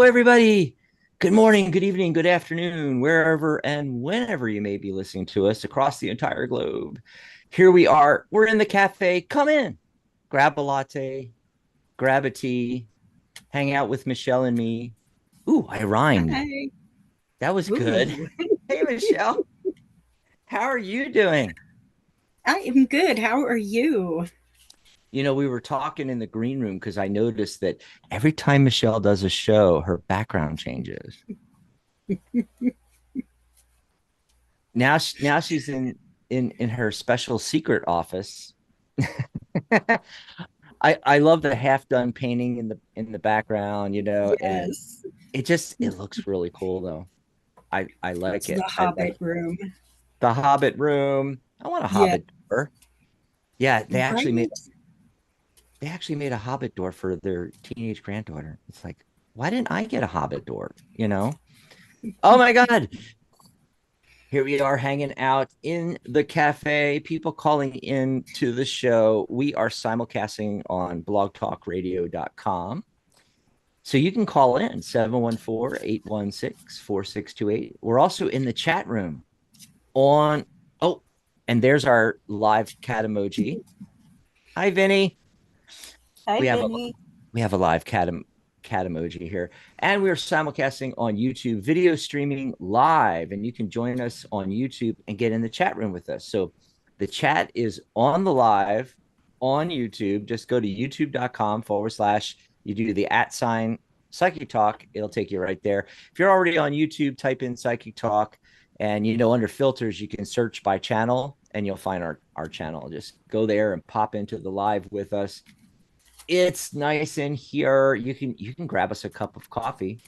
everybody. Good morning, good evening, good afternoon, wherever and whenever you may be listening to us across the entire globe. Here we are. We're in the cafe. Come in, grab a latte, grab a tea, hang out with Michelle and me. Ooh, I rhymed. Hi. That was good. Ooh, Hey, Michelle, how are you doing? I am good. How are you? We were talking in the green room because I noticed that every time Michelle does a show, her background changes. Now she's in her special secret office. I love the half done painting in the background, and Yes, it looks really cool though. I it's like the it. I like Hobbit room. the Hobbit room. I want a Yeah, Hobbit door. Yeah, right? they actually made a Hobbit door for their teenage granddaughter. It's like, why didn't I get a Hobbit door? Oh my God. Here we are hanging out in the cafe, people calling in to the show. We are simulcasting on blogtalkradio.com. So you can call in 714-816-4628. We're also in the chat room on oh, and there's our live cat emoji. Hi, Vinny. Hi, We have a Vinny. we have a live cat emoji here. And we're simulcasting on YouTube, video streaming live. And you can join us on YouTube and get in the chat room with us. So the chat is on the live on YouTube. Just go to youtube.com/, you do the @ Psychic Talk. It'll take you right there. If you're already on YouTube, type in Psychic Talk. And under filters, you can search by channel and you'll find our channel. Just go there and pop into the live with us. It's nice in here. You can grab us a cup of coffee.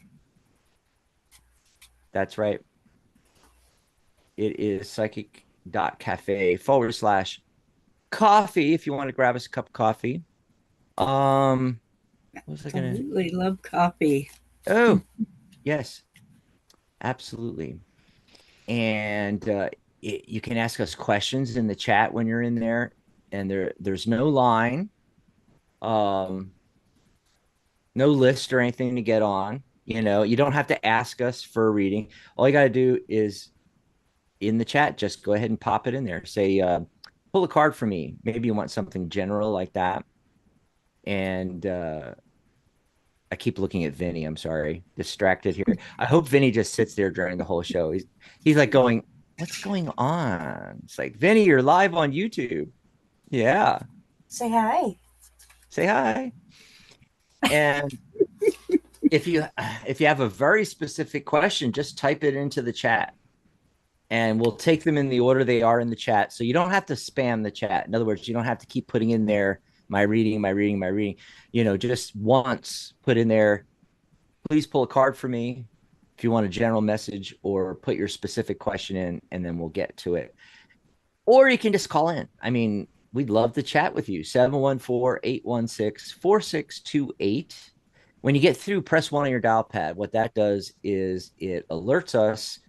That's right. It is psychic.cafe/coffee if you want to grab us a cup of coffee. Um, what was I gonna? Absolutely love coffee. Oh, yes, absolutely. And you can ask us questions in the chat when you're in there, and there's no line, um, no list or anything to get on. You don't have to ask us for a reading. All you got to do is in the chat, just go ahead and pop it in there. Say, pull a card for me. Maybe you want something general like that. And I keep looking at Vinny. I'm sorry, distracted here. I hope Vinny just sits there during the whole show. He's like going, "What's going on?" It's like, Vinny, you're live on YouTube. Yeah, Say hi. say hi. And if you have a very specific question, just type it into the chat and we'll take them in the order they are in the chat. So you don't have to spam the chat. In other words, you don't have to keep putting in there my reading, my reading, my reading. Just once put in there, please pull a card for me if you want a general message or put your specific question in, and then we'll get to it. Or you can just call in. I mean, we'd love to chat with you. 714-816-4628. When you get through, press 1 on your dial pad. What that does is it alerts us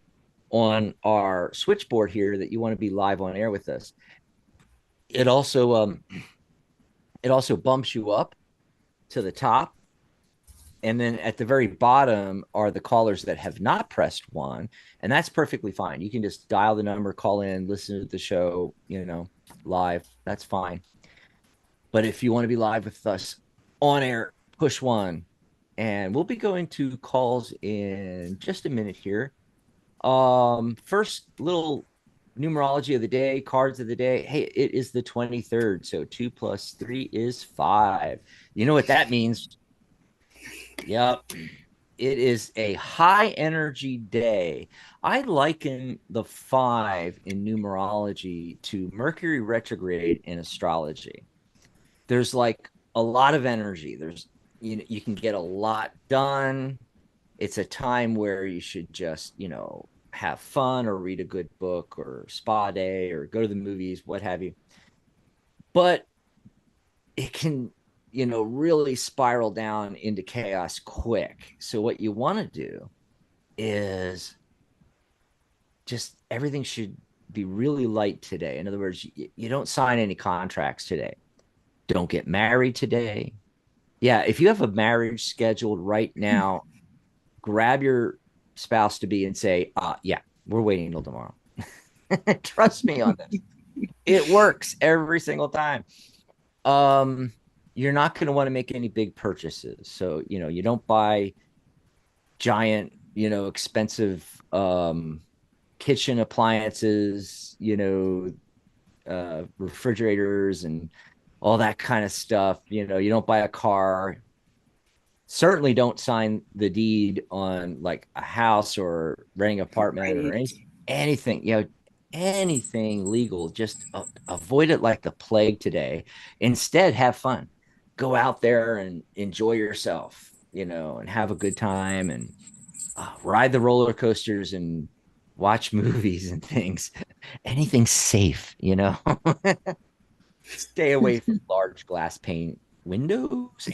on our switchboard here that you want to be live on air with us. It also bumps you up to the top, and then at the very bottom are the callers that have not pressed 1, and that's perfectly fine. You can just dial the number, call in, listen to the show, live. That's fine. But if you want to be live with us on air, push 1, and we'll be going to calls in just a minute here. First little numerology of the day, cards of the day. Hey, it is the 23rd, so 2 plus 3 is 5. You know what that means? Yep. It is a high energy day. I liken the 5 in numerology to Mercury retrograde in astrology. There's like a lot of energy. You can get a lot done. It's a time where you should just, have fun or read a good book or spa day or go to the movies, what have you. But it can, really spiral down into chaos quick. So what you want to do is just everything should be really light today. In other words, you don't sign any contracts today. Don't get married today. Yeah, if you have a marriage scheduled right now, grab your spouse to be and say, yeah, we're waiting until tomorrow. Trust me on this. It works every single time. Um, you're not going to want to make any big purchases. So, you don't buy giant, expensive kitchen appliances, refrigerators and all that kind of stuff. You don't buy a car. Certainly don't sign the deed on like a house or renting an apartment or Right. anything, anything legal. Just avoid it like the plague today. Instead, have fun. Go out there and enjoy yourself, and have a good time and ride the roller coasters and watch movies and things. Anything safe. Stay away from large glass pane windows.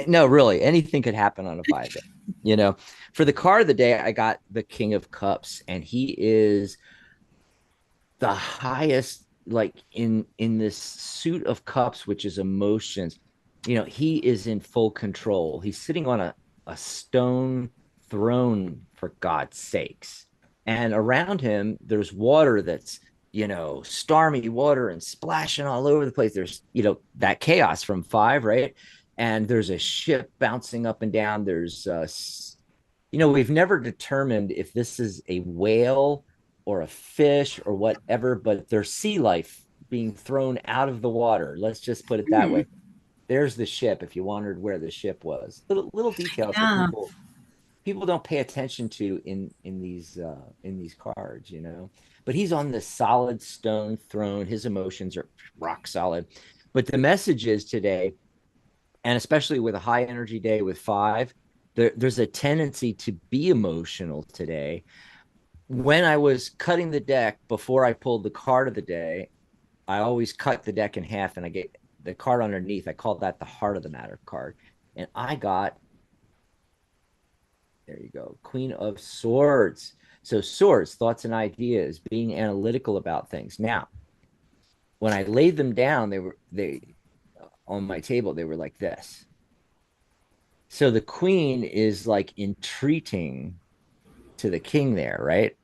No, really, anything could happen on a 5 day. For the car of the day, I got the King of Cups, and he is the highest, like in this suit of cups, which is emotions. He is in full control. He's sitting on a stone throne, for God's sakes. And around him, there's water that's, stormy water and splashing all over the place. There's, that chaos from 5, right? And there's a ship bouncing up and down. There's, we've never determined if this is a whale or a fish or whatever, but there's sea life being thrown out of the water. Let's just put it that way. There's the ship. If you wondered where the ship was, little details that Yeah. people don't pay attention to in these cards, But he's on this solid stone throne. His emotions are rock solid. But the message is today, and especially with a high energy day with 5, there's a tendency to be emotional today. When I was cutting the deck before I pulled the card of the day, I always cut the deck in half and I get the card underneath. I call that the heart of the matter card. And I got, there you go, Queen of Swords. So swords, thoughts and ideas, being analytical about things. Now, when I laid them down, they on my table, they were like this. So the queen is like entreating to the king there, right?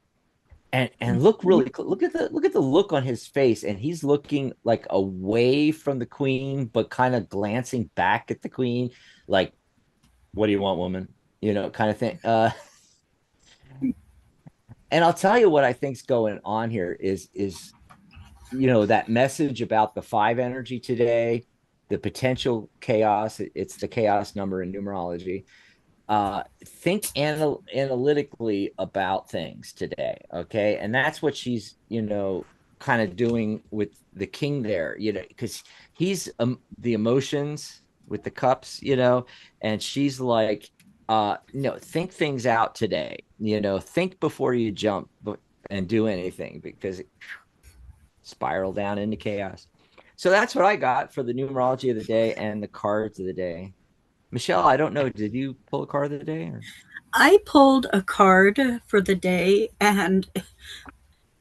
And look look at the look on his face, and he's looking like away from the queen, but kind of glancing back at the queen, like, what do you want, woman? Kind of thing. And I'll tell you what I think's going on here is that message about the 5 energy today, the potential chaos. It's the chaos number in numerology. Think analytically about things today, okay? And that's what she's kind of doing with the king there, because he's the emotions with the cups, and she's like, no, think things out today, think before you jump and do anything, because it spiral down into chaos. So that's what I got for the numerology of the day and the cards of the day. Michelle, I don't know. Did you pull a card of the day? Or? I pulled a card for the day and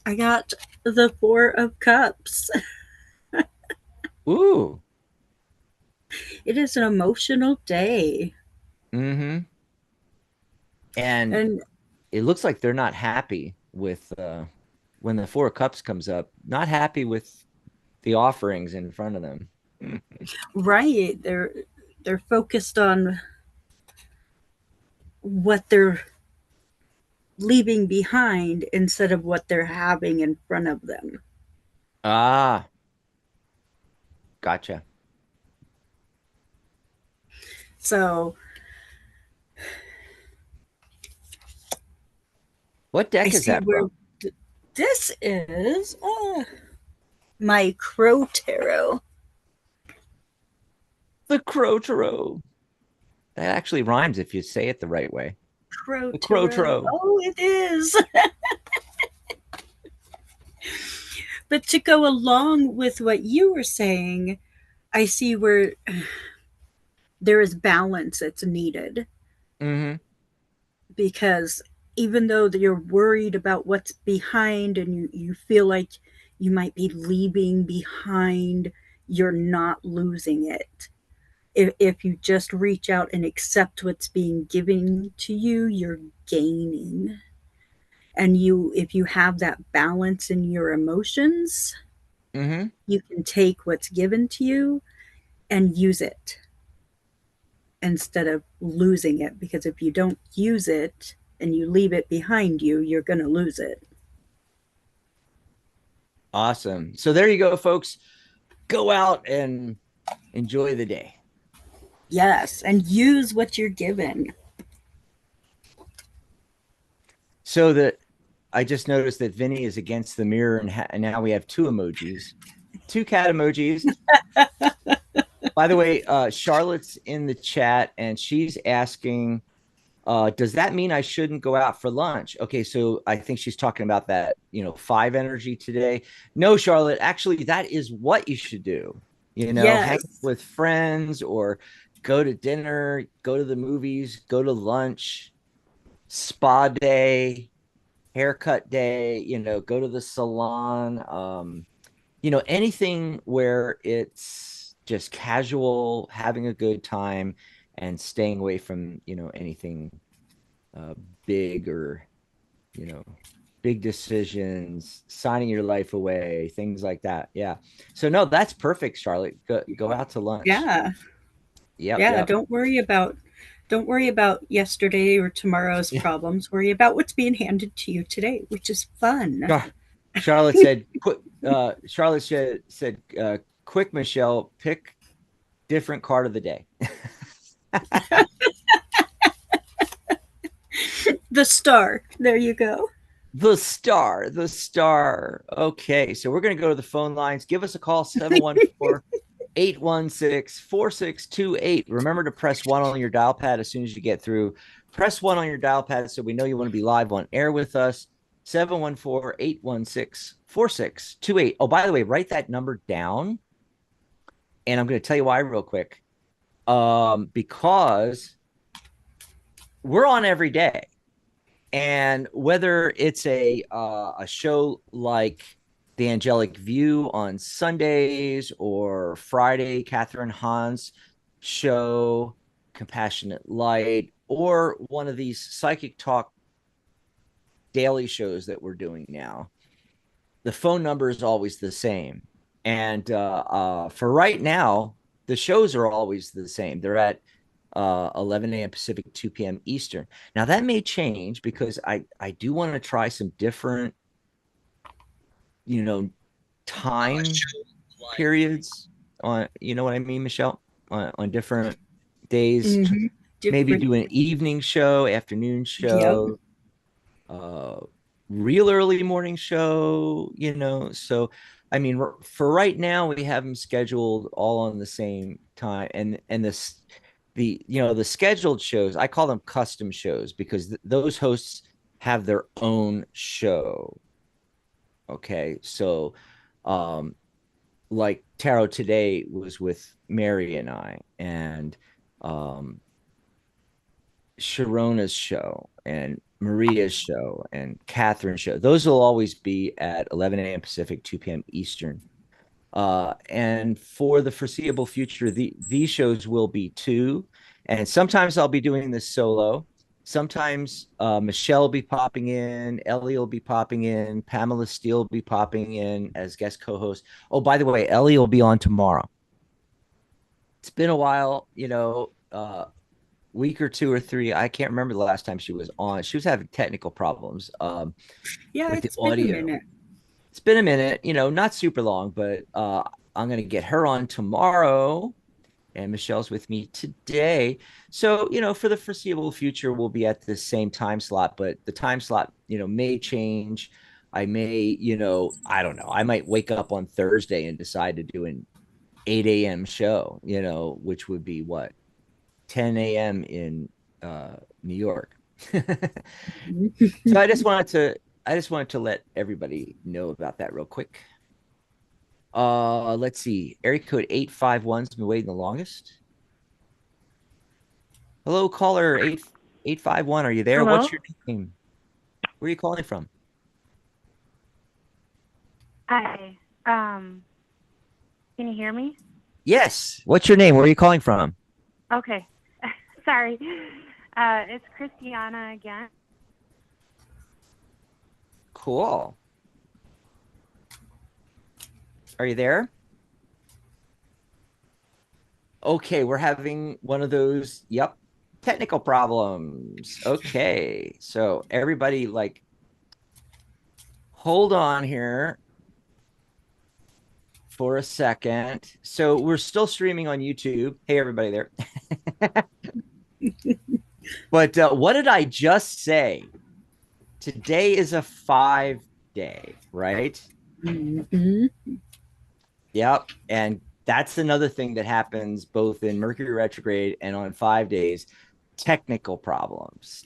I got the 4 of Cups. Ooh. It is an emotional day. Mm-hmm. And And it looks like they're not happy with when the 4 of Cups comes up, not happy with the offerings in front of them. right, they're focused on what they're leaving behind instead of what they're having in front of them. Ah, gotcha. So What I deck is see that where from? this is my Crow Tarot. The Crow Tarot. That actually rhymes if you say it the right way. Crow The Crow Tarot. Tarot. Oh, it is. But to go along with what you were saying, I see where there is balance that's needed, Mm-hmm. because even though you're worried about what's behind and you feel like you might be leaving behind, you're not losing it. If you just reach out and accept what's being given to you, you're gaining. And if you have that balance in your emotions, Mm-hmm. you can take what's given to you and use it instead of losing it. Because if you don't use it and you leave it behind you, you're going to lose it. Awesome. So there you go, folks. Go out and enjoy the day. Yes, and use what you're given. So that I just noticed that Vinny is against the mirror, and now we have two emojis, two cat emojis. By the way, Charlotte's in the chat, and she's asking, does that mean I shouldn't go out for lunch? Okay, so I think she's talking about that, 5 energy today. No, Charlotte, actually, that is what you should do. Hang Yes. with friends or go to dinner, go to the movies, go to lunch, spa day, haircut day, go to the salon, anything where it's just casual, having a good time and staying away from, anything uh, big or, you know, big decisions, signing your life away, things like that. Yeah. So no, that's perfect, Charlotte. Go out to lunch. Yeah. Yep, Yeah, yep. don't worry about yesterday or tomorrow's Yeah. problems. Worry about what's being handed to you today, which is fun. Charlotte said, Charlotte said, quick, Michelle, pick different card of the day. The star. There you go. The star. Okay, so we're going to go to the phone lines. Give us a call, 714-816-4628. Remember to press 1 on your dial pad as soon as you get through. Press 1 on your dial pad so we know you want to be live on air with us. 714-816-4628. Oh, by the way, write that number down. And I'm going to tell you why real quick. Because we're on every day. And whether it's a show like The Angelic View on Sundays or Friday, Catherine Hahn's show, Compassionate Light, or one of these psychic talk daily shows that we're doing now, the phone number is always the same. And for right now, the shows are always the same. They're at 11 a.m. Pacific, 2 p.m. Eastern. Now that may change because I do want to try some different, time periods on, you know what I mean, Michelle, on different days. Mm-hmm. Maybe Different. do an evening show, afternoon Yep. show, uh, real early morning show. So I mean, for right now, we have them scheduled all on the same time, and this the scheduled shows, I call them custom shows because those hosts have their own show. Okay, so um like Tarot Today was with Mary and I, and um Sharona's show and Maria's show and Catherine's show. Those will always be at 11 a.m. Pacific, 2 p.m. Eastern. And for the foreseeable future, these shows will be 2. And sometimes I'll be doing this solo. Sometimes Michelle will be popping in, Ellie will be popping in, Pamela Steele will be popping in as guest co-host. Oh, by the way, Ellie will be on tomorrow. It's been a while, week or 2 or 3. I can't remember the last time she was on. She was having technical problems Yeah, with the it's been a audio. minute. It's been a minute, not super long, but I'm going to get her on tomorrow. And Michelle's with me today. So, for the foreseeable future, we'll be at the same time slot, but the time slot, may change. I may, I don't know. I might wake up on Thursday and decide to do an 8 a.m. show, which would be what? 10 a.m. in New York. So I just wanted to let everybody know about that real quick. Let's see. Area code 851's been waiting the longest. Hello, caller 8851. Are you there? Hello? What's your name? Where are you calling from? Hi. Can you hear me? Yes. What's your name? Where are you calling from? Okay. Sorry. It's Christiana again. Cool. Are you there? Okay, we're having one of those, yep, technical problems. Okay, so everybody, like, hold on here for a second. So we're still streaming on YouTube. Hey, everybody there. But what did I just say? Today is a 5-day, right? Mm-hmm. Yep. And that's another thing that happens both in Mercury retrograde and on 5 days. Technical problems.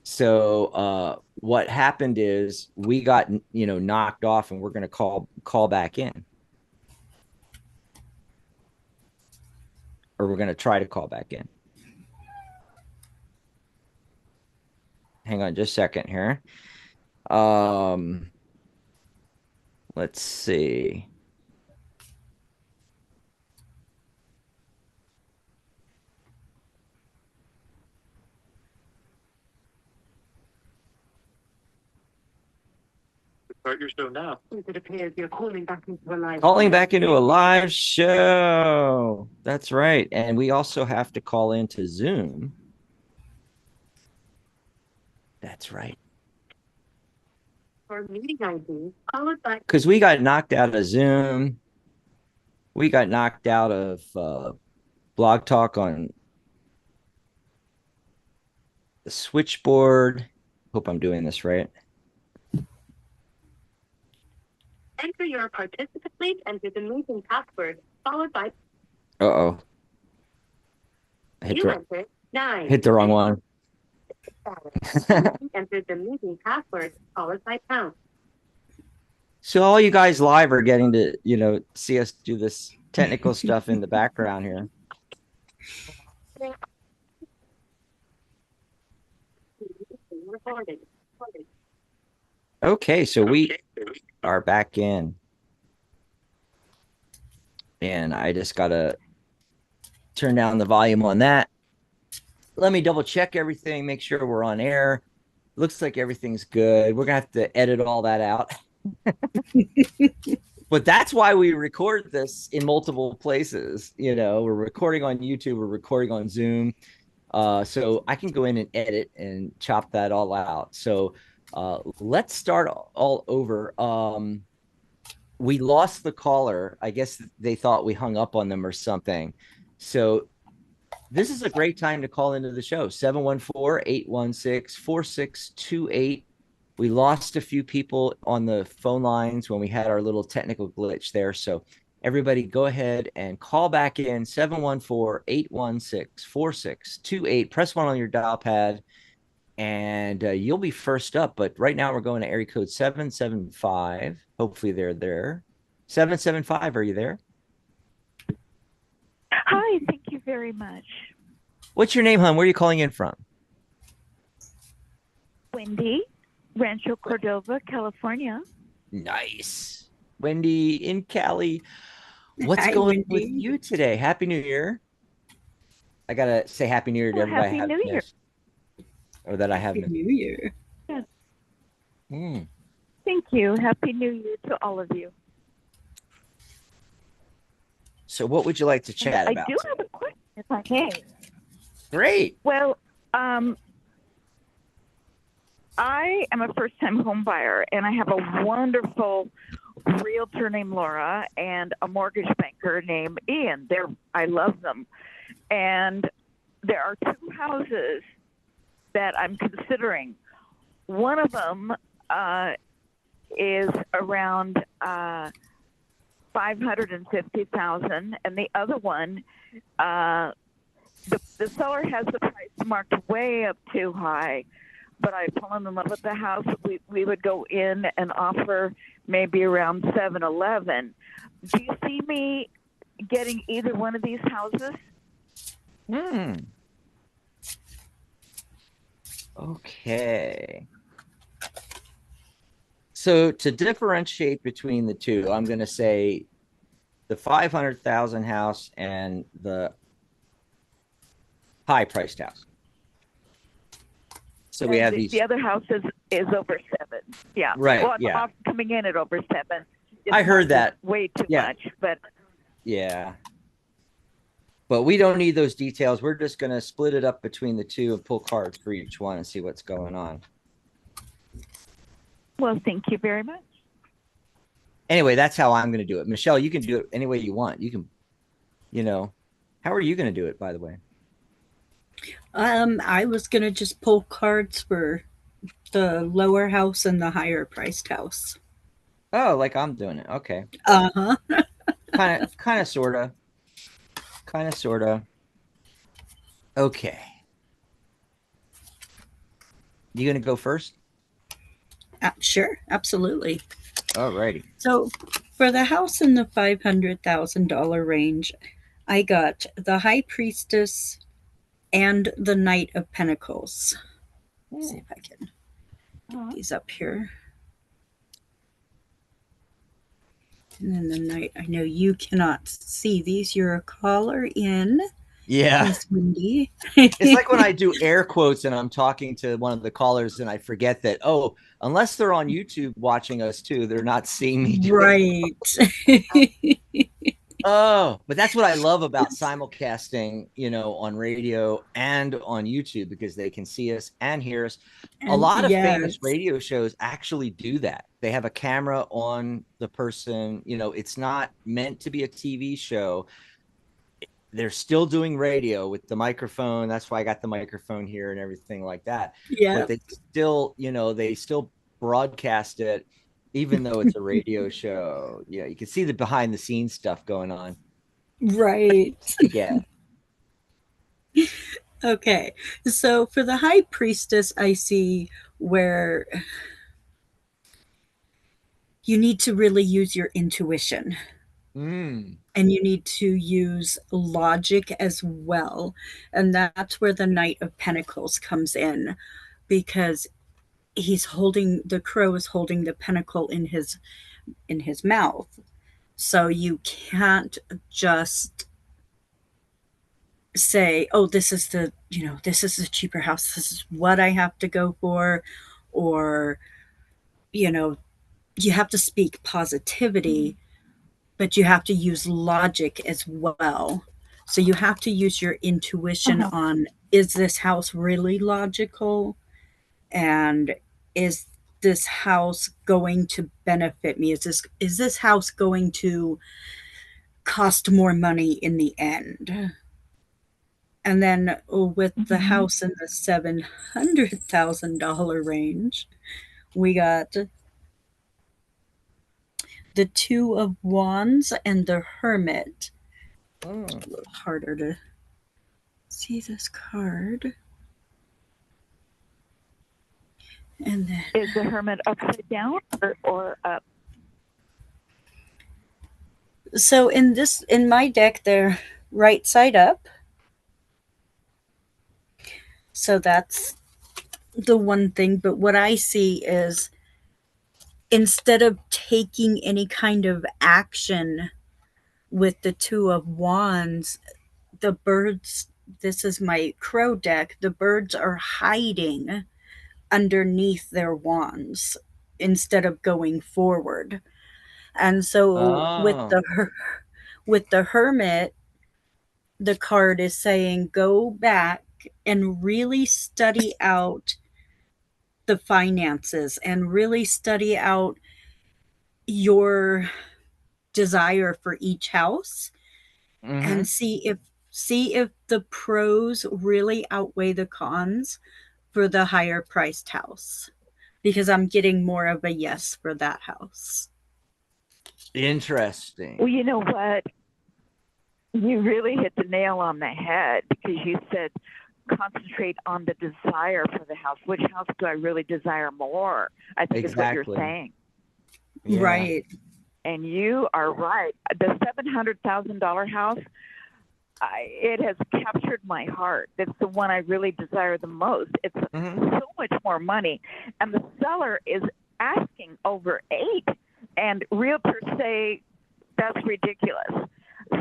So what happened is we got knocked off, and we're going to call back in, or we're going to try to call back in. Hang on just a second here. Let's see. Start your show now. It appears you're calling back into a live show. That's right. And we also have to call into Zoom. That's right. For meeting ID, followed by because we got knocked out of Zoom. We got knocked out of Blog Talk on the switchboard. Hope I'm doing this right. enter your participant name, enter the meeting password, followed by I you enter 9. hit the wrong one. Enter the meeting password, followed by pound. So all you guys live are getting to, see us do this technical stuff in the background here. Recording. Okay, so we are back in. And I just got to turn down the volume on that. Let me double check everything, make sure we're on air. Looks like everything's good. We're going to have to edit all that out. But that's why we record this in multiple places. We're recording on YouTube, we're recording on Zoom. So I can go in and edit and chop that all out. So let's start all over. We lost the caller. I guess they thought we hung up on them or something. So this is a great time to call into the show. 714-816-4628. We lost a few people on the phone lines when we had our little technical glitch there. So everybody go ahead and call back in 714-816-4628. Press 1 on your dial pad and you'll be first up. But right now we're going to area code 775. Hopefully they're there. 775, are you there? Hi, thank you very much. What's your name, hon? Where are you calling in from? Wendy, Rancho Cordova, California. Nice. Wendy in Cali. What's Hi, going Wendy. with you today? Happy New Year. I got to say Happy New Year to everybody. Happy New Year. Or that I have Happy New Year. Yes. Mm. Thank you. Happy New Year to all of you. So what would you like to chat about? I do have a question, if I can. Great. Well, I am a first-time home buyer, and I have a wonderful realtor named Laura and a mortgage banker named Ian. I love them. And there are 2 houses that I'm considering. One of them is around $550,000, and the other one, the seller has the price marked way up too high. But I've fallen in love with the house. We would go in and offer maybe around 711. Do you see me getting either one of these houses? Okay. So to differentiate between the two, I'm going to say the 500,000 house and the high priced house. So we And have these. The other house is over 7. Yeah. Right. Well, Yeah. I'm coming in at over 7. I heard that. Way too Yeah. much, but Yeah. But we don't need those details. We're just going to split it up between the two and pull cards for each one and see what's going on. well, thank you very much. Anyway, that's how I'm going to do it. Michelle, you can do it any way you want. You can, how are you going to do it, by the way? I was gonna just pull cards for the lower house and the higher priced house. Oh, like I'm doing it. Okay. Uh-huh. Kind of, sort of. Okay. You going to go first? Sure, absolutely. All righty. So for the house in the $500,000 range, I got the High Priestess and the Knight of Pentacles. Let's see if I can get these up here. And then the Knight, I know you cannot see these. You're a caller in. Yeah. Miss Wendy. It's like when I do air quotes and I'm talking to one of the callers and I forget that, unless they're on YouTube watching us too, they're not seeing me. Right. Oh, but that's what I love about simulcasting, on radio and on YouTube, because they can see us and hear us. A lot of famous radio shows actually do that. They have a camera on the person. It's not meant to be a TV show. They're still doing radio with the microphone. That's why I got the microphone here and everything like that. Yeah. But they still broadcast it, even though it's a radio show. Yeah, you can see the behind the scenes stuff going on. Right. Yeah. Okay. So for the High Priestess, I see where you need to really use your intuition. And you need to use logic as well. And that's where the Knight of Pentacles comes in, because the crow is holding the pentacle in his mouth. So you can't just say, this is the cheaper house. This is what I have to go for. Or, you have to speak positivity, but you have to use logic as well. So you have to use your intuition on, is this house really logical? And is this house going to benefit me? Is this house going to cost more money in the end? And then with the house in the $700,000 range, we got the Two of Wands and the Hermit. It's a little harder to see this card. And then is the Hermit upside down or up? So in my deck, they're right side up. So that's the one thing. But what I see is, instead of taking any kind of action with the Two of Wands, the birds, this is my crow deck, the birds are hiding underneath their wands instead of going forward. And so with the Hermit, the card is saying, go back and really study out the finances and really study out your desire for each house, and see if the pros really outweigh the cons for the higher priced house, because I'm getting more of a yes for that house. Interesting. Well, you know what? You really hit the nail on the head, because you said concentrate on the desire for the house. Which house do I really desire more? I think is what you're saying. Yeah. Right. And you are right. The $700,000 house, it has captured my heart. It's the one I really desire the most. It's so much more money. And the seller is asking over 8. And realtors say that's ridiculous.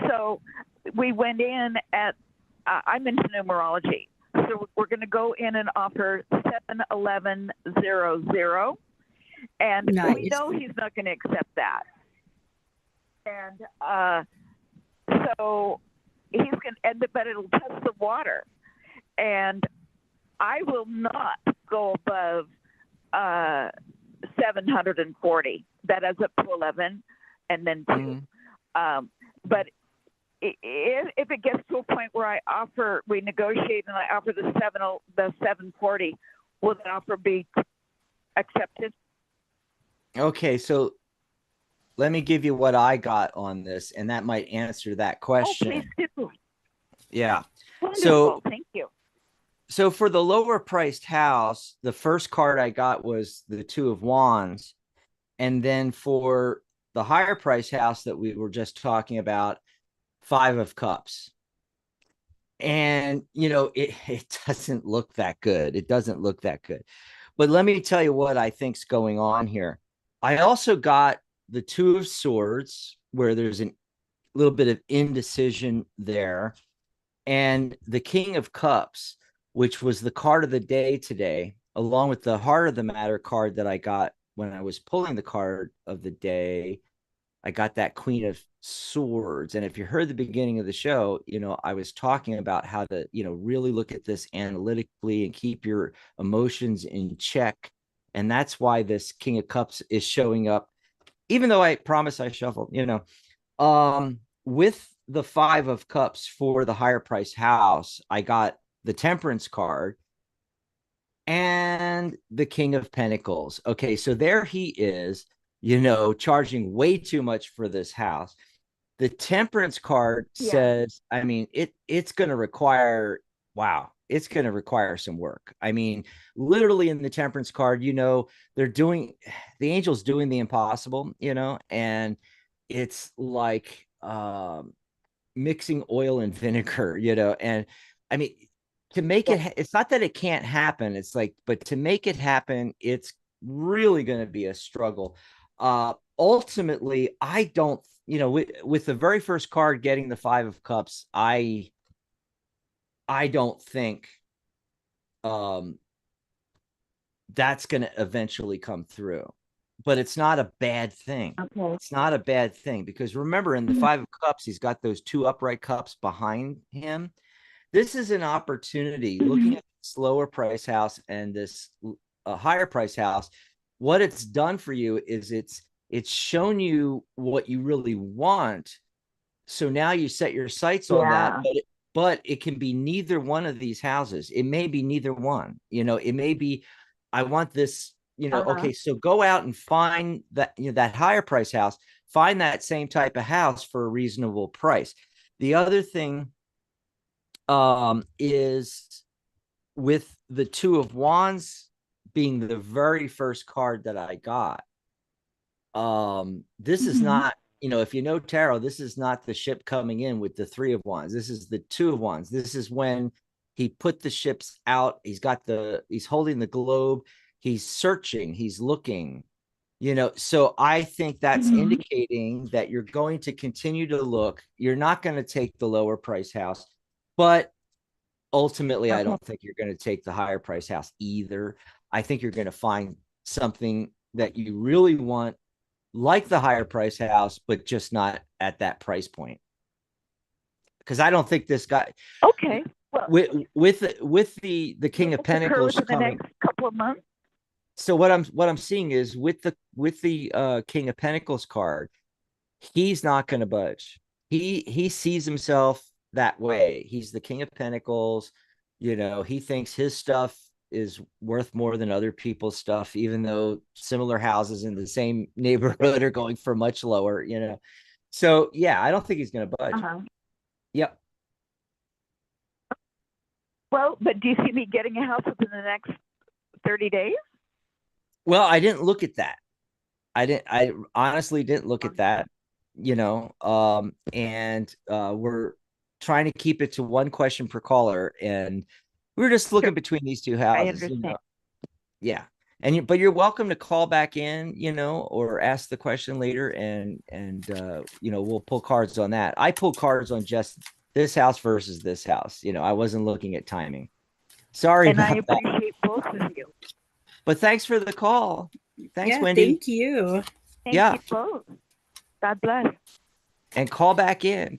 So we went in at I'm into numerology. So we're going to go in and offer 71100. And Nice. we know he's not going to accept that. And so he's going to end up, but it'll test the water. And I will not go above 740. That adds up to 11 and then 2. But if it gets to a point where we negotiate and I offer the 740, will the offer be accepted? Okay, so let me give you what I got on this, and that might answer that question. Oh, please do. Yeah. Wonderful. So thank you. So for the lower priced house, the first card I got was the 2 of Wands. And then for the higher price house that we were just talking about, 5 of Cups. And, it doesn't look that good. It doesn't look that good. But let me tell you what I think's going on here. I also got the 2 of Swords, where there's a little bit of indecision there, and the King of Cups, which was the card of the day today, along with the Heart of the Matter card that I got when I was pulling the card of the day. I got that Queen of Swords. And if you heard the beginning of the show, I was talking about how to, really look at this analytically and keep your emotions in check. And that's why this King of Cups is showing up, even though I promise I shuffled, with the 5 of Cups for the higher price house, I got the Temperance card and the King of Pentacles. Okay, so there he is, charging way too much for this house. The Temperance card says, it's going to require, it's going to require some work. Literally in the Temperance card, the angels doing the impossible, and it's like mixing oil and vinegar, and to make it, it's not that it can't happen. It's like, but to make it happen, it's really going to be a struggle. Ultimately, I don't, with the very first card getting the 5 of Cups, I don't think that's going to eventually come through. But it's not a bad thing. Okay. It's not a bad thing, because remember, in the 5 of Cups, he's got those 2 upright cups behind him. This is an opportunity, looking at this lower price house and this higher price house. What it's done for you is it's shown you what you really want. So now you set your sights on that, but it can be neither one of these houses. It may be neither one. It may be, I want this, okay, so go out and find that, that higher price house, find that same type of house for a reasonable price. The other thing is with the 2 of Wands being the very first card that I got. This is not, if you know tarot, this is not the ship coming in with the 3 of Wands. This is the 2 of Wands. This is when he put the ships out. He's holding the globe. He's searching. He's looking, so I think that's indicating that you're going to continue to look. You're not going to take the lower price house. But ultimately, I don't think you're going to take the higher price house either. I think you're going to find something that you really want, like the higher price house, but just not at that price point. Because I don't think this guy. Okay. Well, with the King of Pentacles coming, the next couple of months. So what I'm seeing is with the King of Pentacles card, he's not going to budge. He sees himself that way. He's the King of Pentacles. He thinks his stuff is worth more than other people's stuff, even though similar houses in the same neighborhood are going for much lower, So yeah, I don't think he's going to budge. Yep. Well, but do you see me getting a house within the next 30 days? Well, I didn't look at that. I honestly didn't look at that, and we're trying to keep it to one question per caller, and we're just looking between these 2 houses. I understand. Yeah. But you're welcome to call back in, or ask the question later, and we'll pull cards on that. I pull cards on just this house versus this house. I wasn't looking at timing. Sorry And I about that. appreciate both of you. But thanks for the call. Thanks, Yeah, Wendy. thank you. Thank Yeah. you both. God bless. And call back in.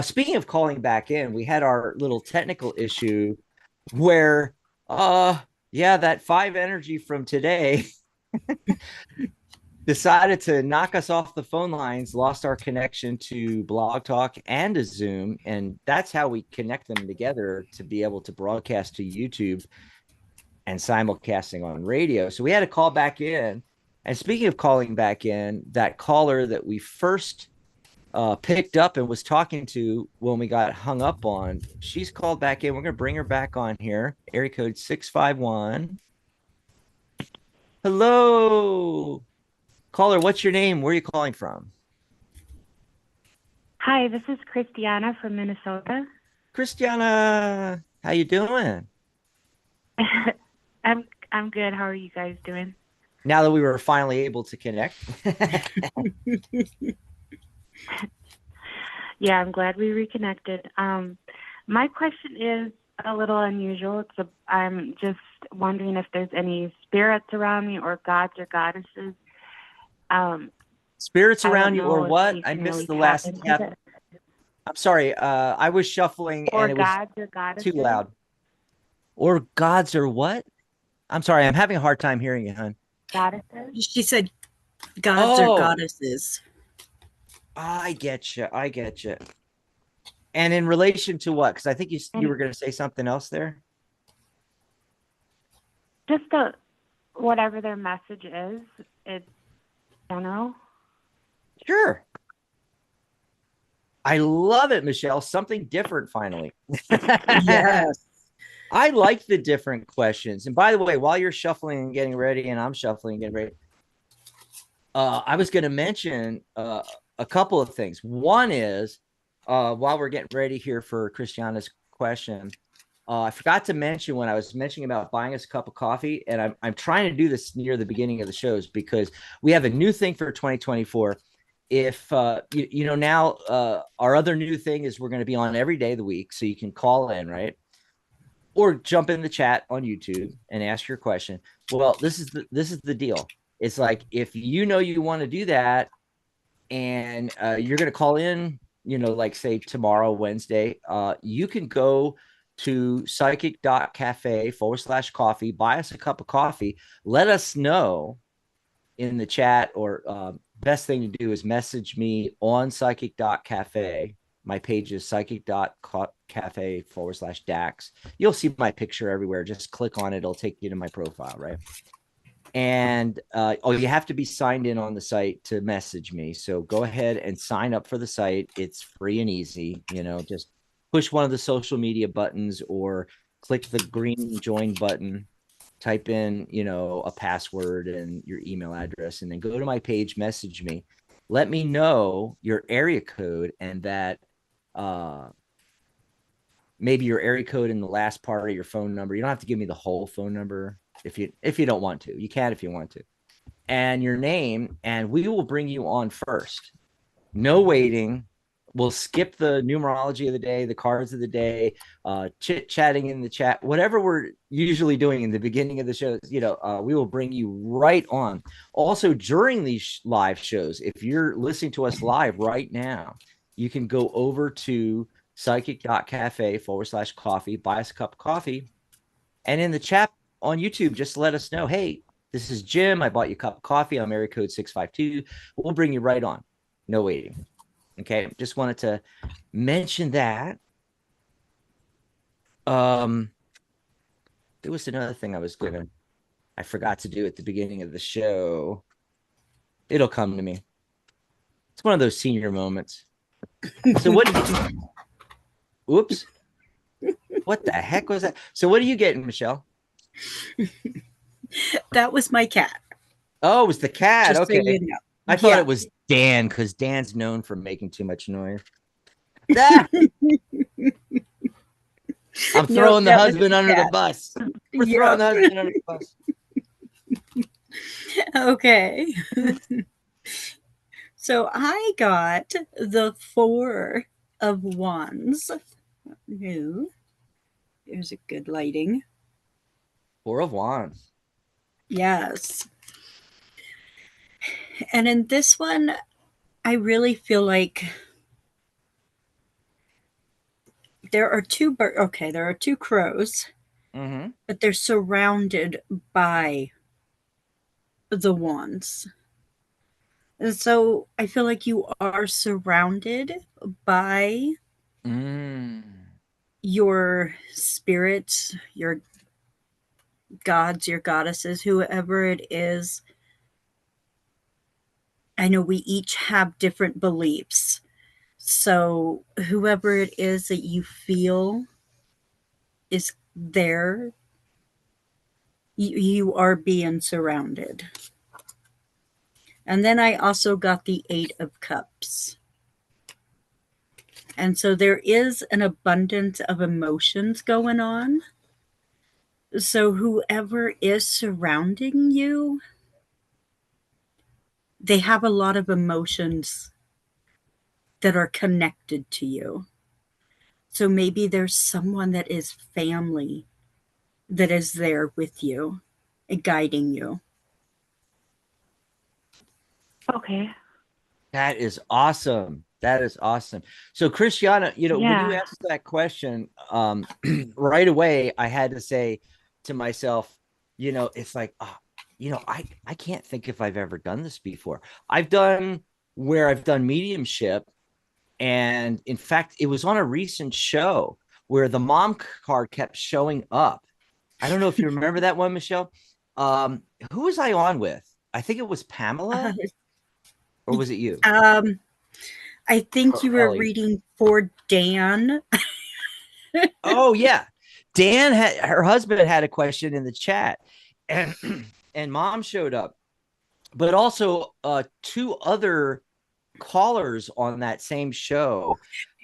Speaking of calling back in, we had our little technical issue where that 5 energy from today decided to knock us off the phone lines, lost our connection to Blog Talk and to Zoom, and that's how we connect them together to be able to broadcast to YouTube and simulcasting on radio. So we had to call back in. And speaking of calling back in, that caller that we first picked up and was talking to when we got hung up on, she's called back in. We're going to bring her back on here. Area code 651. Hello. Caller, what's your name? Where are you calling from? Hi, this is Christiana from Minnesota. Christiana, how you doing? I'm good. How are you guys doing? Now that we were finally able to connect. Yeah, I'm glad we reconnected. My question is a little unusual. I'm just wondering if there's any spirits around me or gods or goddesses. Spirits I around don't you or know if what? you I can missed really the tap last into tap. that. I'm sorry. I was shuffling Or and it was gods or goddesses. too loud. Or gods or what? I'm sorry. I'm having a hard time hearing you, hon. Goddesses. She said gods or Oh. goddesses. I get you. And in relation to what? Because I think you were going to say something else there. Just whatever their message is. I don't know. Sure. I love it, Michelle. Something different finally. Yes. I like the different questions. And by the way, while you're shuffling and getting ready, and I'm shuffling and getting ready, I was going to mention a couple of things. One is, while we're getting ready here for Christiana's question, I forgot to mention when I was mentioning about buying us a cup of coffee, and I'm trying to do this near the beginning of the shows because we have a new thing for 2024. If now our other new thing is we're going to be on every day of the week, so you can call in, right? Or jump in the chat on YouTube and ask your question. Well, this is the deal. It's like if you want to do that, and you're going to call in, like say tomorrow, Wednesday, you can go to psychic.cafe/coffee, buy us a cup of coffee, let us know in the chat, or best thing to do is message me on psychic.cafe. My page is psychic.cafe/Dax. You'll see my picture everywhere. Just click on it. It'll take you to my profile, right? And you have to be signed in on the site to message me. So go ahead and sign up for the site. It's free and easy. Just push one of the social media buttons or click the green join button, type in, a password and your email address, and then go to my page, message me. Let me know your area code and that maybe your area code in the last part of your phone number. You don't have to give me the whole phone number if you don't want to. You can if you want to. And your name, and we will bring you on first. No waiting. We'll skip the numerology of the day, the cards of the day, chit-chatting in the chat, whatever we're usually doing in the beginning of the shows, we will bring you right on. Also, during these live shows, if you're listening to us live right now, you can go over to psychic.cafe/coffee, buy us a cup of coffee. And in the chat on YouTube, just let us know, hey, this is Jim. I bought you a cup of coffee. I'm area code 652. We'll bring you right on. No waiting. Okay. Just wanted to mention that. There was another thing I forgot to do at the beginning of the show. It'll come to me. It's one of those senior moments. So what did you... Oops. What the heck was that? So what are you getting, Michelle? That was my cat. Oh, it was the cat. Just Okay. so you know. I thought it was Dan because Dan's known for making too much noise. I'm throwing the husband under the bus. We're throwing the husband under the bus. Okay. So I got the 4 of Wands. New. There's a good lighting. 4 of Wands. Yes. And in this one, I really feel like there are two crows, but they're surrounded by the wands. And so I feel like you are surrounded by your spirits, your gods, your goddesses, whoever it is. I know we each have different beliefs. So whoever it is that you feel is there, you are being surrounded. And then I also got the 8 of Cups. And so there is an abundance of emotions going on. So whoever is surrounding you, they have a lot of emotions that are connected to you. So maybe there's someone that is family that is there with you, guiding you. Okay. That is awesome. That is awesome. So, Christiana, when you asked that question, right away, I had to say to myself, it's like, I can't think if I've ever done this before. I've done mediumship. And in fact, it was on a recent show where the mom card kept showing up. I don't know if you remember that one, Michelle. Who was I on with? I think it was Pamela. Or was it you? I think you were reading for Dan. Oh, yeah. Dan her husband had a question in the chat, and mom showed up. But also 2 other callers on that same show.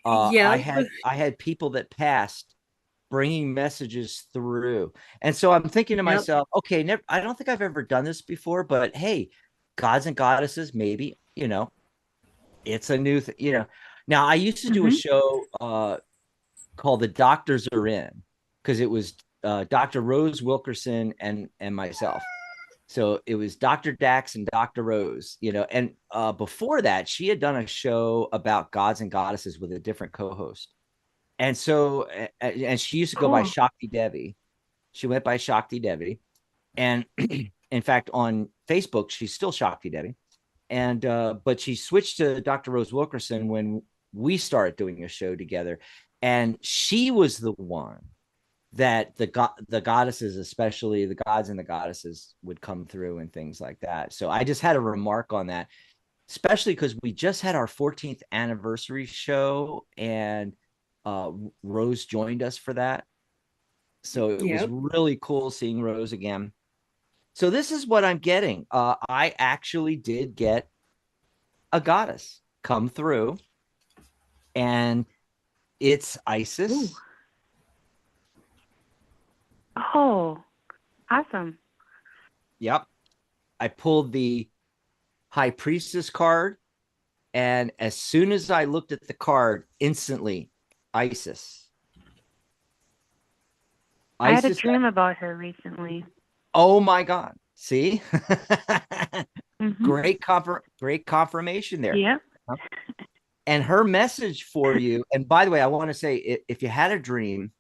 I had people that passed bringing messages through. And so I'm thinking to myself, okay, I don't think I've ever done this before, but hey, gods and goddesses, maybe, it's a new thing, Now, I used to do a show called The Doctors Are In, because it was Dr. Rose Wilkerson and myself. So it was Dr. Dax and Dr. Rose, and before that, she had done a show about gods and goddesses with a different co-host. And so, and she used to go by Shakti Devi. She went by Shakti Devi. And in fact, on Facebook, she's still Shakti Devi. And, but she switched to Dr. Rose Wilkerson when we started doing a show together. And she was the one that the goddesses, especially the gods and the goddesses, would come through and things like that. So I just had a remark on that, especially because we just had our 14th anniversary show, and Rose joined us for that. So it was really cool seeing Rose again. So this is what I'm getting. I actually did get a goddess come through, and it's Isis. Ooh. Oh, awesome. Yep. I pulled the High Priestess card, and as soon as I looked at the card, instantly, Isis. I had a dream about her recently. Oh my God. See? Great confirmation there. Yeah. And her message for you, and by the way, I want to say, if you had a dream,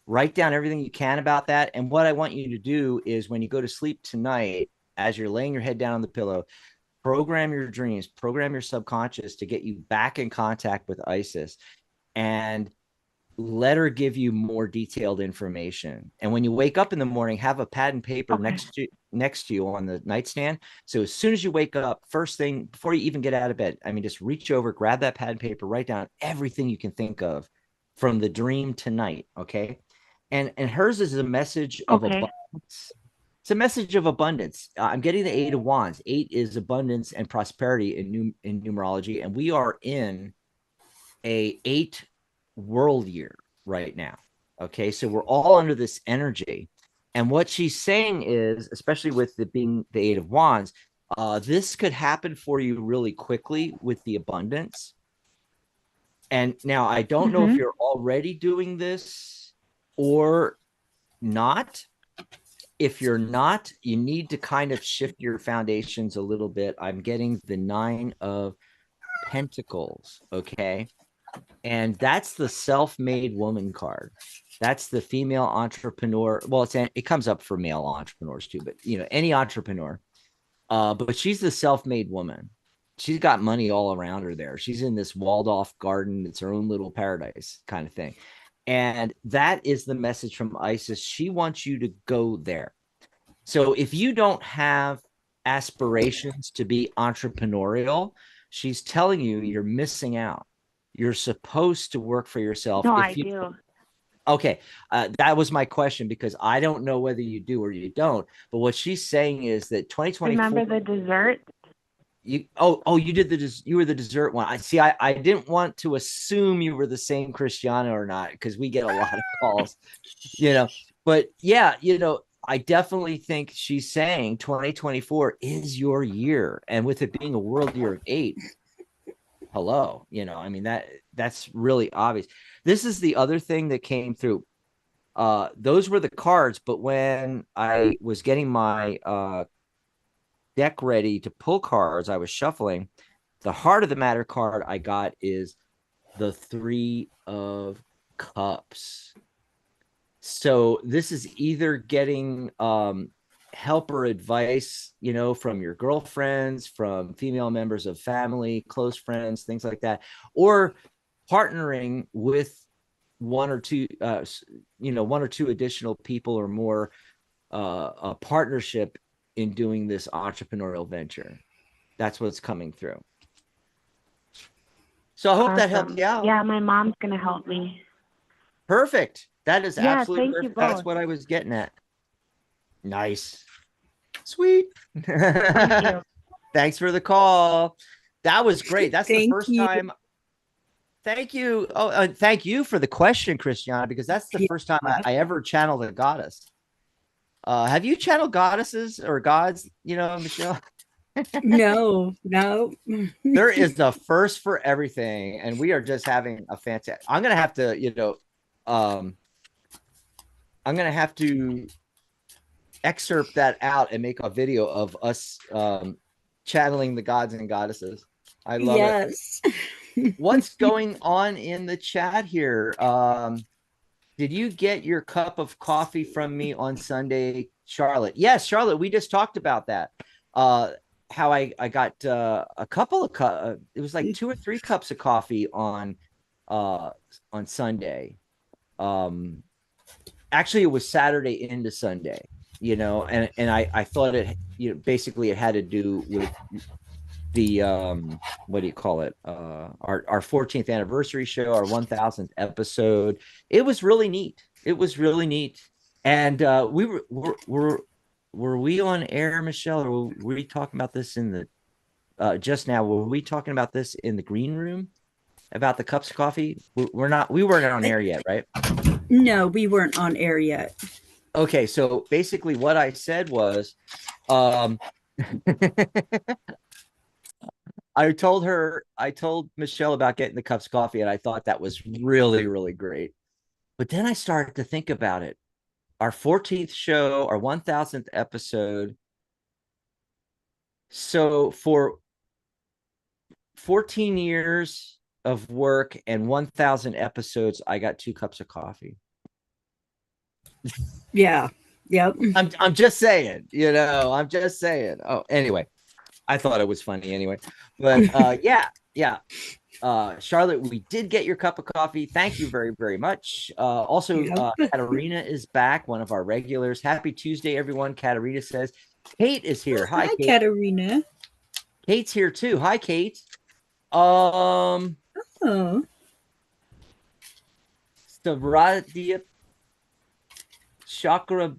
write down everything you can about that. And what I want you to do is, when you go to sleep tonight, as you're laying your head down on the pillow, program your dreams, program your subconscious to get you back in contact with Isis, and let her give you more detailed information. And when you wake up in the morning, have a pad and paper next to you on the nightstand. So as soon as you wake up, first thing, before you even get out of bed, just reach over, grab that pad and paper, write down everything you can think of from the dream tonight. Okay. And hers is a message of abundance. It's a message of abundance. I'm getting the 8 of Wands. 8 is abundance and prosperity in numerology. And we are in a 8 world year right now. Okay. So we're all under this energy. And what she's saying is, especially with it being the 8 of Wands, this could happen for you really quickly with the abundance. And now I don't know if you're already doing this or not. If you're not, you need to kind of shift your foundations a little bit. I'm getting the 9 of Pentacles, okay? And that's the self-made woman card. That's the female entrepreneur. Well, it comes up for male entrepreneurs too, but any entrepreneur. But she's the self-made woman. She's got money all around her there. She's in this walled-off garden. It's her own little paradise kind of thing. And that is the message from Isis. She wants you to go there. So if you don't have aspirations to be entrepreneurial, she's telling you you're missing out. You're supposed to work for yourself. No, I do. Okay. That was my question, because I don't know whether you do or you don't. But what she's saying is that 2024. Remember the dessert? You were the dessert one. I didn't want to assume you were the same Christiana or not, because we get a lot of calls, but yeah, I definitely think she's saying 2024 is your year. And with it being a world year of 8, hello, I mean, that's really obvious. This is the other thing that came through. Those were the cards, but when I was getting my deck ready to pull cards, I was shuffling. The heart of the matter card I got is the 3 of Cups. So this is either getting help or advice, from your girlfriends, from female members of family, close friends, things like that, or partnering with one or two additional people or more, a partnership in doing this entrepreneurial venture. That's what's coming through. So I hope that helped you out. Yeah, my mom's going to help me. Perfect. That is absolutely thank you perfect. That's both. what I was getting at. Nice. Sweet. Thank you. Thanks for the call. That was great. That's the first time. Thank you. Oh, thank you for the question, Christiana, because that's the first time I ever channeled a goddess. Have you channeled goddesses or gods, Michelle? No. There is the first for everything, and we are just having a fantastic. I'm gonna have to, I'm gonna have to excerpt that out and make a video of us channeling the gods and goddesses. I love it. What's going on in the chat here? Did you get your cup of coffee from me on Sunday, Charlotte? Yes, Charlotte, we just talked about that. How I got a couple of it was like 2 or 3 cups of coffee on Sunday. Actually, it was Saturday into Sunday, and I thought it, basically it had to do with the what do you call it, our 14th anniversary show, our 1000th episode. It was really neat. And were we on air, Michelle, or were we talking about this in the just now? Were we talking about this in the green room about the cups of coffee? We weren't on air yet, right? No, we weren't on air yet. Okay, so basically what I said was I told Michelle about getting the cups of coffee, and I thought that was really, really great. But then I started to think about it. Our 14th show, our 1000th episode. So for 14 years of work and 1000 episodes, I got 2 cups of coffee. Yeah. Yep. I'm just saying, I'm just saying. Oh, anyway. I thought it was funny anyway, but yeah. Charlotte, we did get your cup of coffee. Thank you very, very much. Also, Katarina is back, one of our regulars. Happy Tuesday, everyone. Katarina says, Kate is here. Hi, Kate. Katarina. Kate's here too. Hi, Kate. Oh. Stavradia Chakraborty.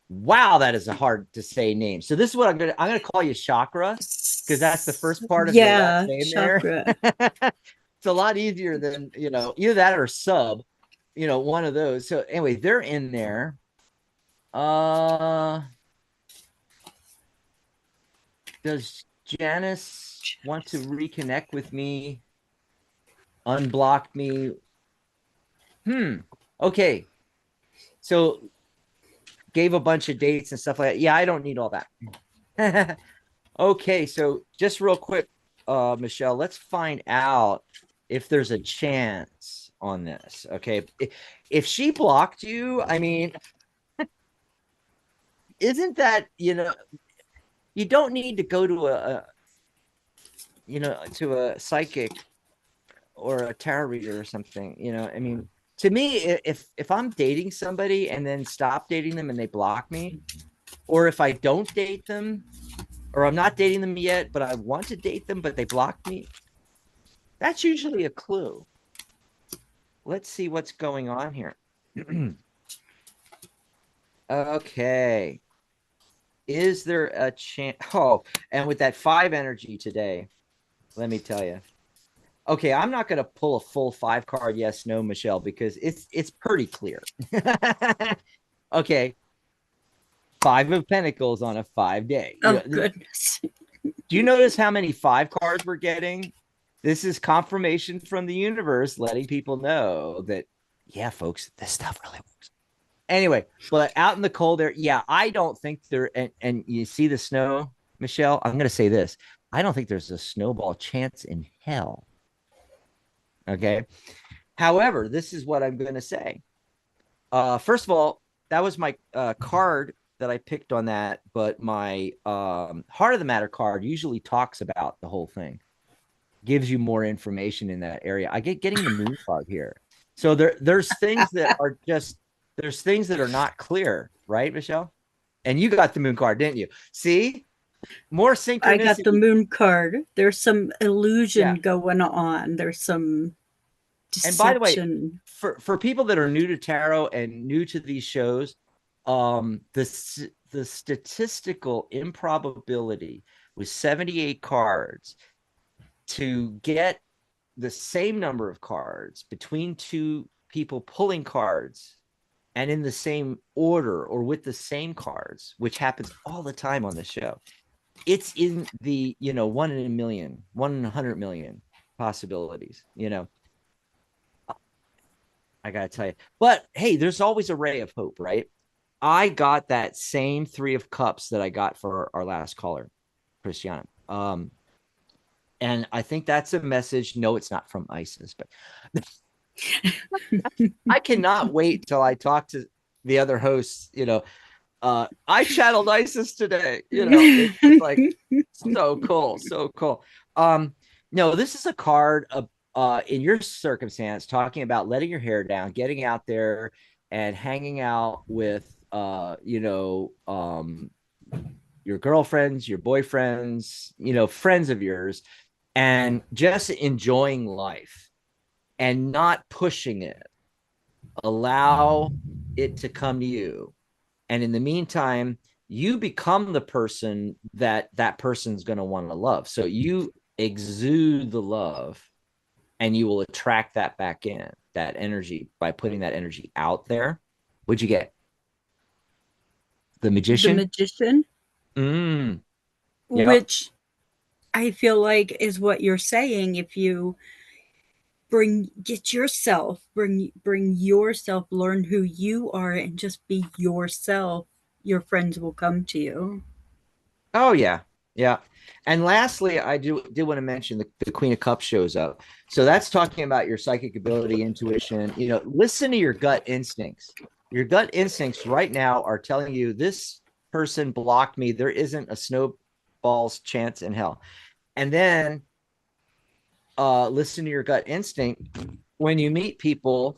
Wow, that is a hard to say name. So this is what I'm gonna call you Chakra, because that's the first part of your last name Chakra. There. It's a lot easier than either that or Sub, one of those. So anyway, they're in there. Does Janice want to reconnect with me unblocked me. Okay. So gave a bunch of dates and stuff like that. Yeah, I don't need all that. Okay, so just real quick, Michelle, let's find out if there's a chance on this. Okay. If she blocked you, I mean, isn't that, you don't need to go to to a psychic or a tarot reader or something, I mean, to me, if I'm dating somebody and then stop dating them and they block me, or if I don't date them, or I'm not dating them yet, but I want to date them, but they blocked me, that's usually a clue. Let's see what's going on here. Okay. Is there a chance? Oh, and with that 5 energy today, let me tell you. Okay, I'm not going to pull a full 5 card yes, no, Michelle, because it's pretty clear. Okay. 5 of Pentacles on a 5-day. Oh, goodness. Do you notice how many 5 cards we're getting? This is confirmation from the universe letting people know that, yeah, folks, this stuff really works. Anyway, but out in the cold there, yeah, I don't think there, and you see the snow, Michelle, I'm going to say this. I don't think there's a snowball chance in hell. Okay. However, this is what I'm going to say. First of all, that was my card that I picked on that, but my Heart of the Matter card usually talks about the whole thing, gives you more information in that area. I getting the Moon card here. So there's things that are just, there's things that are not clear, right, Michelle? And you got the Moon card, didn't you? See? More synchronicity. I got the Moon card. There's some illusion going on. There's some deception. And by the way, for people that are new to tarot and new to these shows, the statistical improbability with 78 cards to get the same number of cards between 2 people pulling cards and in the same order or with the same cards, which happens all the time on the show. It's in the, 1 in a million, 1 in 100 million possibilities, I got to tell you. But hey, there's always a ray of hope, right? I got that same 3 of Cups that I got for our last caller, Christiana. And I think that's a message. No, it's not from ISIS, but I cannot wait till I talk to the other hosts, I channeled ISIS today, it's like so cool. So cool. No, this is a card of, in your circumstance, talking about letting your hair down, getting out there and hanging out with, your girlfriends, your boyfriends, friends of yours, and just enjoying life and not pushing it. Allow it to come to you. And in the meantime, you become the person that person's going to want to love. So you exude the love and you will attract that back in, that energy, by putting that energy out there. What'd you get? The Magician? The Magician. Yep. Which I feel like is what you're saying. If you bring yourself, learn who you are and just be yourself, your friends will come to you. Oh, yeah. Yeah. And lastly, I did want to mention the Queen of Cups shows up. So that's talking about your psychic ability, intuition. Listen to your gut instincts. Your gut instincts right now are telling you this person blocked me. There isn't a snowball's chance in hell. And then listen to your gut instinct. When you meet people,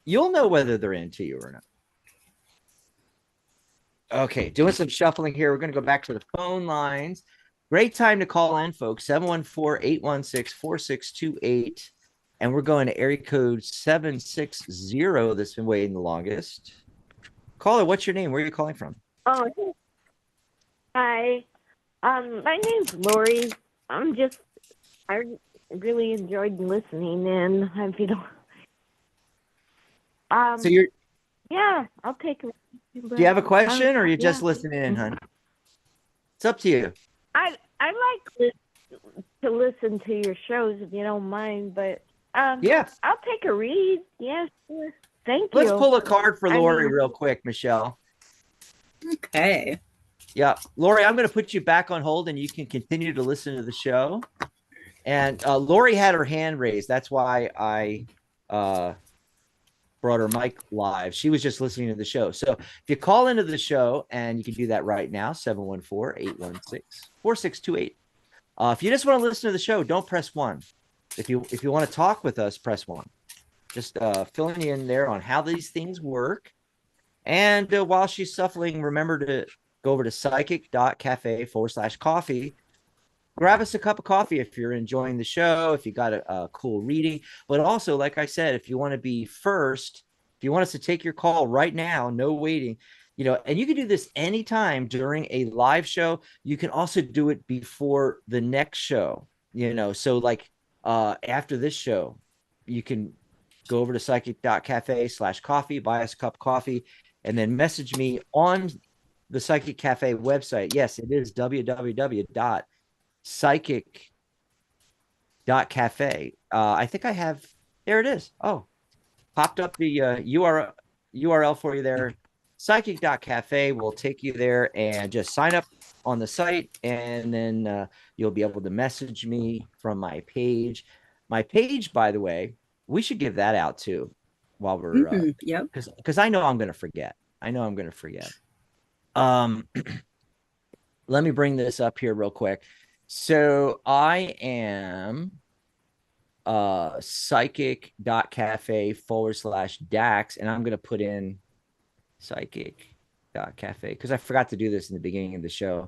you'll know whether they're into you or not. Okay, doing some shuffling here. We're going to go back to the phone lines. Great time to call in, folks. 714-816-4628. And we're going to area code 760 that's been waiting the longest. Caller, what's your name? Where are you calling from? Oh, hi. My name's Lori. I really enjoyed listening in. If you don't, so you're. Yeah, I'll take. Do you have a question, or are you just listening in, hon? It's up to you. I like to listen to your shows if you don't mind, but Yeah. I'll take a read. Yes, sure. Thank Let's you. pull a card for I Lori mean- real quick, Michelle. Okay. Yeah. Lori, I'm going to put you back on hold and you can continue to listen to the show. And Lori had her hand raised. That's why I brought her mic live. She was just listening to the show. So if you call into the show, and you can do that right now, 714-816-4628. If you just want to listen to the show, don't press 1. If you want to talk with us, press 1. Just filling you in there on how these things work. And while she's shuffling, remember to go over to psychic.cafe/coffee. Grab us a cup of coffee if you're enjoying the show, if you got a cool reading. But also, like I said, if you want to be first, if you want us to take your call right now, no waiting, and you can do this anytime during a live show. You can also do it before the next show, so like after this show, you can go over to psychic.cafe/coffee, buy us a cup of coffee, and then message me on the Psychic Cafe website. Yes, it is www.psychic.cafe. I think I have, there it is. Oh, popped up the URL for you there. Psychic.cafe will take you there, and just sign up on the site, and then you'll be able to message me from my page. My page, by the way, we should give that out too while we're Yep. because I know I'm going to forget. Let me bring this up here real quick. So I am psychic.cafe/Dax, and I'm going to put in psychic.cafe because I forgot to do this in the beginning of the show.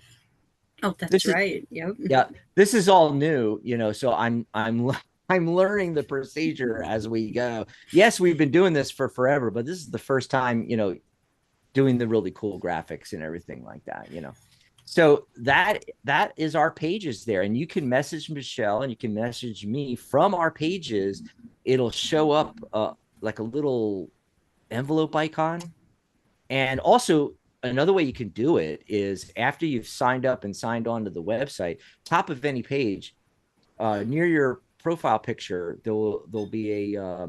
Oh, that's right. Yep. Yeah, this is all new, so I'm learning the procedure as we go. Yes, we've been doing this for forever, but this is the first time, doing the really cool graphics and everything like that, So that is our pages there, and you can message Michelle and you can message me from our pages. It'll show up like a little envelope icon. And also another way you can do it is after you've signed up and signed on to the website, top of any page, near your profile picture, there'll be a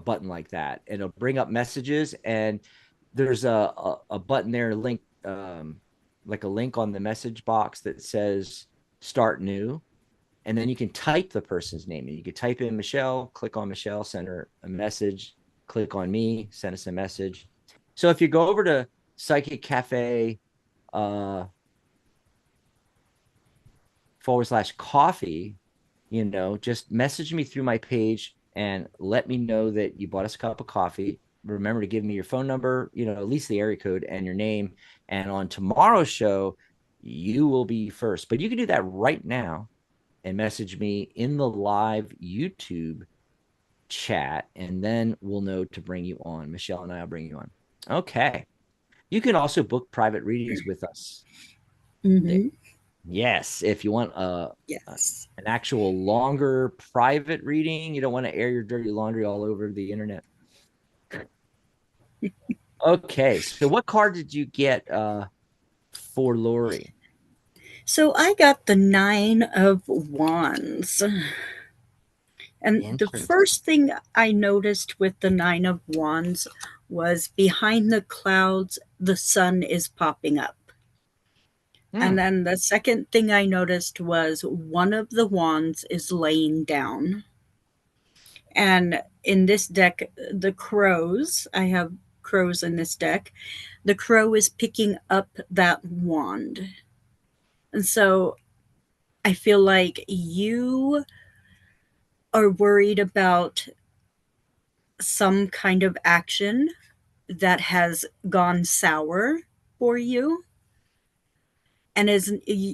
button like that, and it'll bring up messages, and there's a button there, link like a link on the message box that says start new, and then you can type the person's name, and you can type in Michelle, click on Michelle, send her a message, click on me, send us a message. So if you go over to Psychic Cafe /coffee, just message me through my page and let me know that you bought us a cup of coffee. Remember to give me your phone number, at least the area code and your name. And on tomorrow's show, you will be first. But you can do that right now and message me in the live YouTube chat, and then we'll know to bring you on. Michelle and I will bring you on. Okay. You can also book private readings with us. Mm-hmm. Yes, if you want Yes. an actual longer private reading, you don't want to air your dirty laundry all over the internet. Okay, so what card did you get for Lori? So I got the 9 of Wands. And the first thing I noticed with the 9 of Wands was behind the clouds, the sun is popping up. And then the second thing I noticed was one of the wands is laying down. And in this deck, the crows, I have crows in this deck, the crow is picking up that wand. And so I feel like you are worried about some kind of action that has gone sour for you. And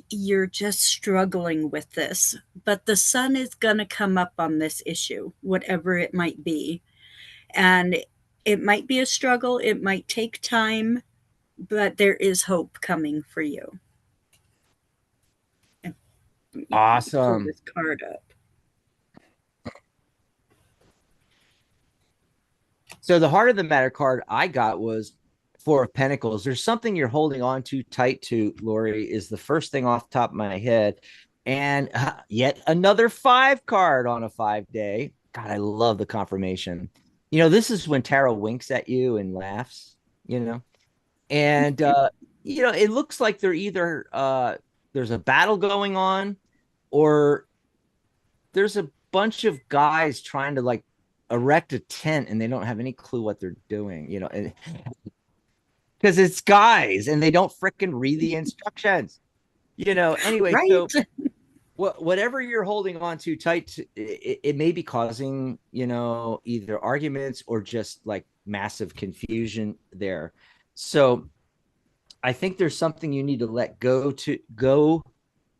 you're just struggling with this, but the sun is going to come up on this issue, whatever it might be. And it might be a struggle. It might take time, but there is hope coming for you. Awesome. Pull this card up. So the heart of the matter card I got was 4 of Pentacles. There's something you're holding on to tight to, Lori, is the first thing off the top of my head. And yet another 5 card on a 5-day. God, I love the confirmation. This is when tarot winks at you and laughs, and it looks like they're either there's a battle going on, or there's a bunch of guys trying to like erect a tent and they don't have any clue what they're doing, because it's guys and they don't fricking read the instructions, anyway. Right. So whatever you're holding on to tight, it may be causing, either arguments or just like massive confusion there. So I think there's something you need to let go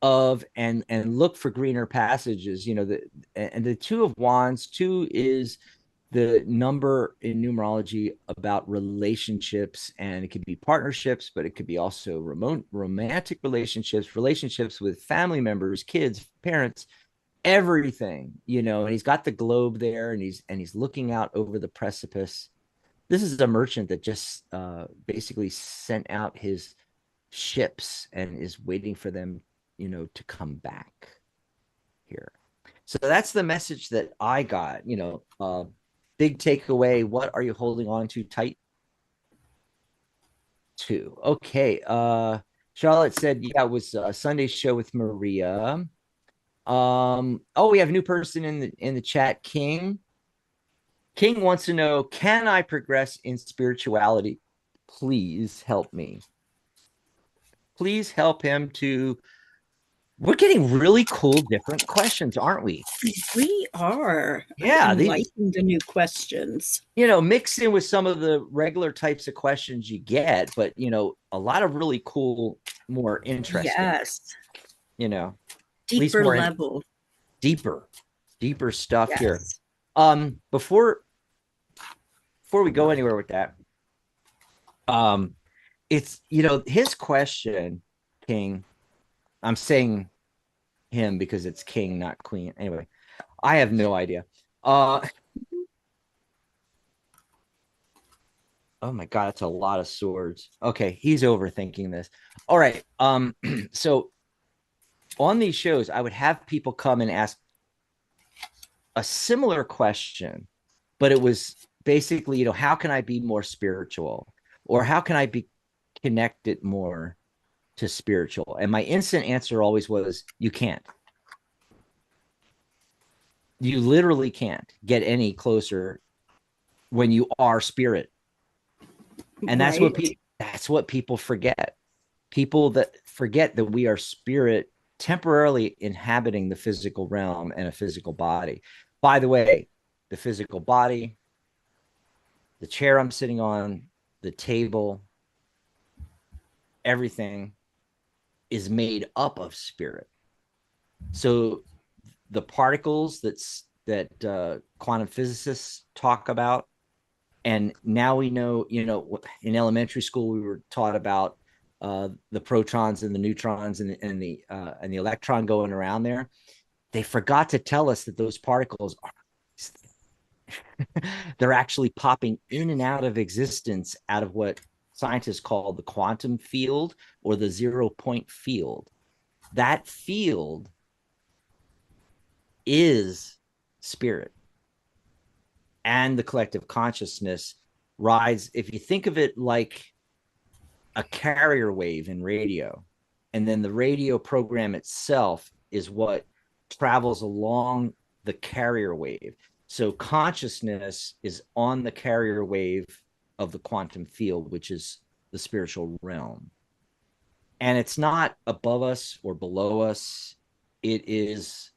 of and look for greener passages. And the 2 of Wands, 2 is the number in numerology about relationships, and it could be partnerships, but it could be also romantic relationships with family members, kids, parents, everything, and he's got the globe there, and he's looking out over the precipice. This is a merchant that just basically sent out his ships and is waiting for them, to come back here. So that's the message that I got, big takeaway. What are you holding on to tight to? Okay. Charlotte said, yeah, it was a Sunday show with Maria. We have a new person in the chat. King wants to know, can I progress in spirituality? Please help me. Please help him to. We're getting really cool, different questions, aren't we? We are. Yeah. I'm liking the new questions. Mixed in with some of the regular types of questions you get, but, a lot of really cool, more interesting. Yes. Deeper level. Deeper stuff here. Yes. Before we go anywhere with that, it's, his question, King, I'm saying him because it's King, not Queen. Anyway, I have no idea. Oh my God, that's a lot of swords. Okay, he's overthinking this. All right. So on these shows, I would have people come and ask a similar question, but it was basically, how can I be more spiritual, or how can I be connected more to spiritual? And my instant answer always was, you can't. You literally can't get any closer when you are spirit. And that's right. that's what people forget. People that forget that we are spirit temporarily inhabiting the physical realm and a physical body. By the way, the physical body, the chair I'm sitting on, the table, everything is made up of spirit. So the particles that quantum physicists talk about, and now we know, in elementary school we were taught about the protons and the neutrons and the electron going around there. They forgot to tell us that those particles are they're actually popping in and out of existence out of what scientists call the quantum field, or the 0-point field. That field is spirit, and the collective consciousness rides. If you think of it like a carrier wave in radio, and then the radio program itself is what travels along the carrier wave. So consciousness is on the carrier wave of the quantum field, which is the spiritual realm. And it's not above us or below us. It is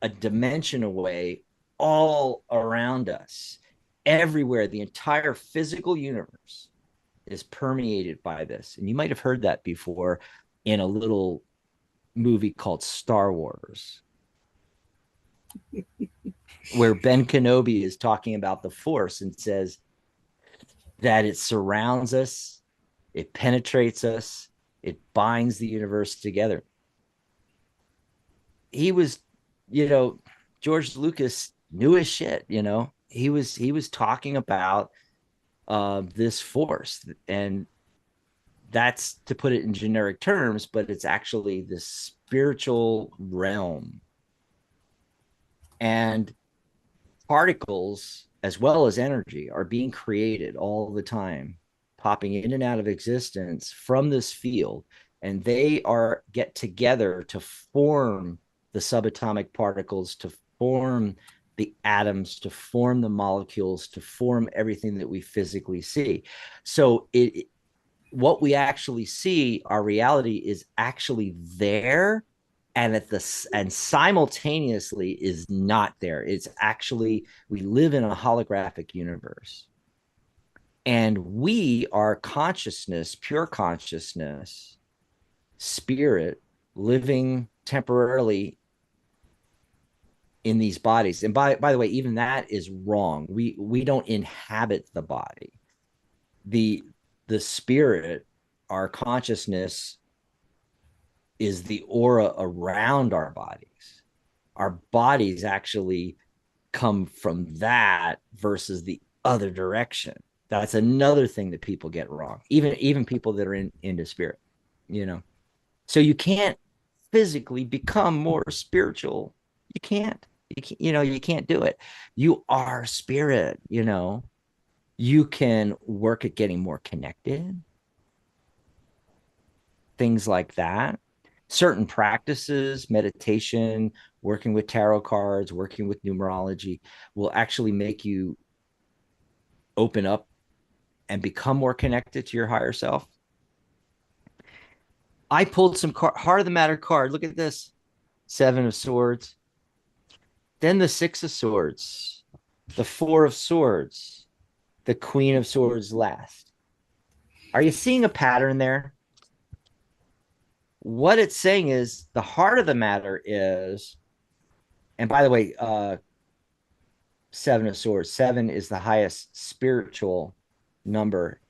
a dimension away, all around us, everywhere. The entire physical universe is permeated by this. And you might have heard that before in a little movie called Star Wars, where Ben Kenobi is talking about the Force and says that it surrounds us, it penetrates us, it binds the universe together. He was, George Lucas knew his shit. He was talking about this force, and that's to put it in generic terms, but it's actually the spiritual realm. And particles, as well as energy, are being created all the time, popping in and out of existence from this field. And they are get together to form the subatomic particles, to form the atoms, to form the molecules, to form everything that we physically see. So what we actually see, our reality, is actually there, and simultaneously is not there. It's actually, we live in a holographic universe, and we are consciousness, pure consciousness, spirit, living temporarily in these bodies. And by the way, even that is wrong. We don't inhabit the body. The spirit, our consciousness, is the aura around our bodies. Our bodies actually come from that versus the other direction. That's another thing that people get wrong. Even people that are into spirit, you know. So you can't physically become more spiritual. You can't. You can't do it. You are spirit, you know. You can work at getting more connected. Things like that. Certain practices, meditation, working with tarot cards, working with numerology, will actually make you open up and become more connected to your higher self. I pulled some heart of the matter card. Look at this. 7 of Swords. Then the 6 of Swords. The 4 of Swords. The Queen of Swords last. Are you seeing a pattern there? What it's saying is the heart of the matter is, and by the way, 7 of Swords, 7 is the highest spiritual number.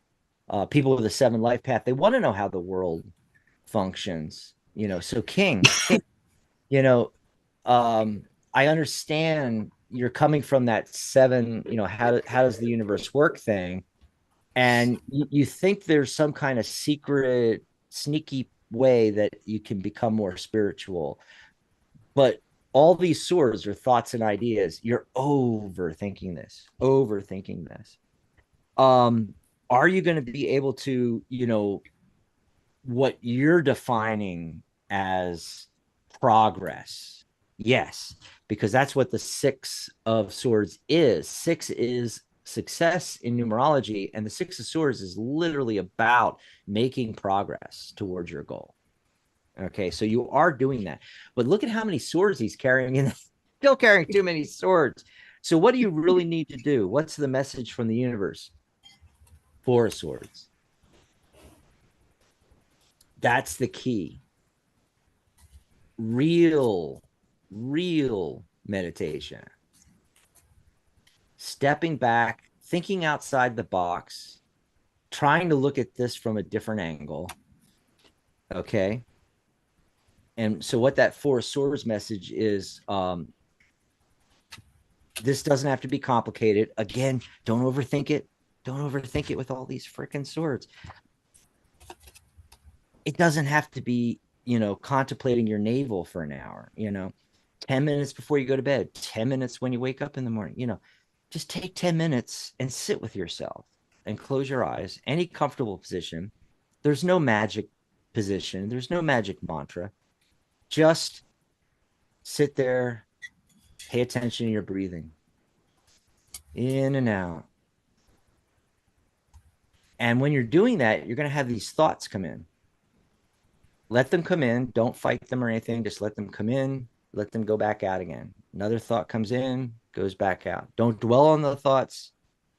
People with a 7 life path, they want to know how the world functions, you know. So king, you know, I understand you're coming from that 7, you know, how does the universe work thing, and you think there's some kind of secret, sneaky way that you can become more spiritual, but all these swords are thoughts and ideas. You're overthinking this. Are you going to be able to, you know, what you're defining as progress? Yes, because that's what the 6 of Swords is. 6 is success in numerology, and the 6 of Swords is literally about making progress towards your goal. Okay, so you are doing that, but look at how many swords he's carrying, in. Still carrying too many swords. So what do you really need to do? What's the message from the universe? 4 of Swords. That's the key. Real meditation. Stepping back, thinking outside the box, trying to look at this from a different angle. Okay. And so what that 4 of Swords message is, this doesn't have to be complicated. Again, don't overthink it. Don't overthink it with all these freaking swords. It doesn't have to be, you know, contemplating your navel for an hour, you know, 10 minutes before you go to bed, 10 minutes when you wake up in the morning, you know, just take 10 minutes and sit with yourself and close your eyes, any comfortable position. There's no magic position. There's no magic mantra. Just sit there, pay attention to your breathing, in and out. And when you're doing that, you're going to have these thoughts come in. Let them come in. Don't fight them or anything. Just let them come in. Let them go back out again. Another thought comes in, goes back out. Don't dwell on the thoughts.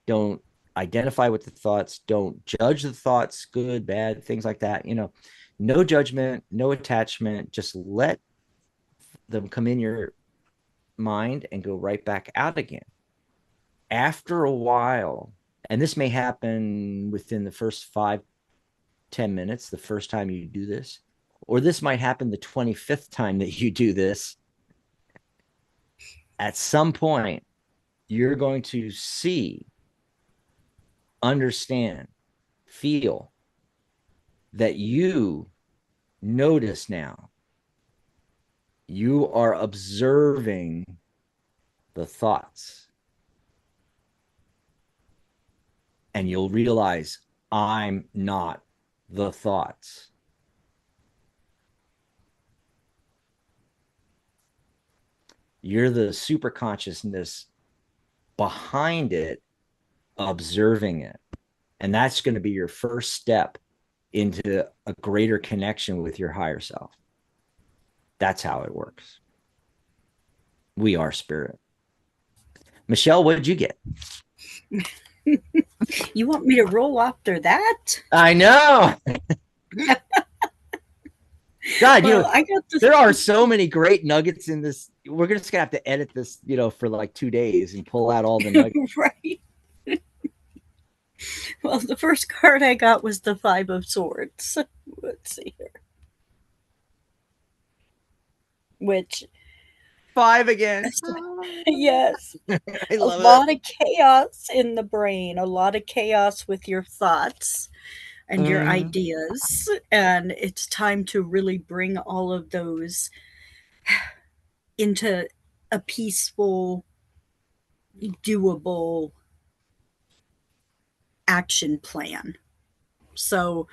Don't identify with the thoughts. Don't judge the thoughts, good, bad, things like that. You know, no judgment, no attachment. Just let them come in your mind and go right back out again. After a while, and this may happen within the first 5-10 minutes, the first time you do this, or this might happen the 25th time that you do this. At some point, you're going to see, understand, feel that you notice now. You are observing the thoughts. And you'll realize I'm not the thoughts. You're the super consciousness behind it, observing it. And that's going to be your first step into a greater connection with your higher self. That's how it works. We are spirit. Michelle, what did you get? You want me to roll after that? I know. God, Well, I got this. there are so many great nuggets in this. We're just gonna have to edit this, for like 2 days and pull out all the nuggets. Right. Well, the first card I got was the Five of Swords. Let's see here. Which 5 again. yes. I love a lot of chaos in the brain, a lot of chaos with your thoughts and your ideas. And it's time to really bring all of those into a peaceful, doable action plan. So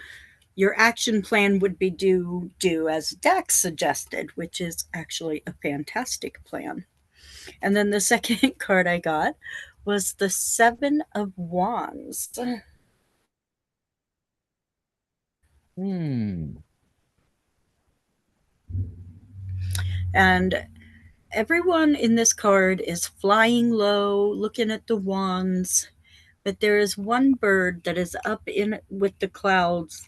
your action plan would be do as Dax suggested, which is actually a fantastic plan. And then the second card I got was the Seven of Wands. And everyone in this card is flying low, looking at the wands, but there is one bird that is up in with the clouds.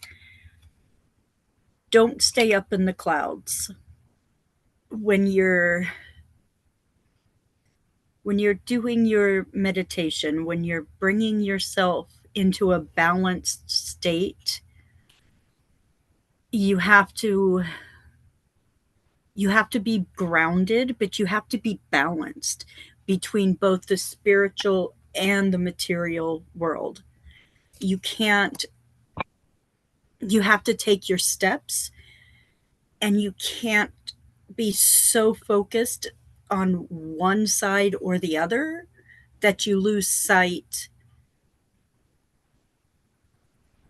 Don't stay up in the clouds. When you're doing your meditation, when you're bringing yourself into a balanced state, you have to be grounded, but you have to be balanced between both the spiritual and the material world. You have to take your steps, and you can't be so focused on one side or the other that you lose sight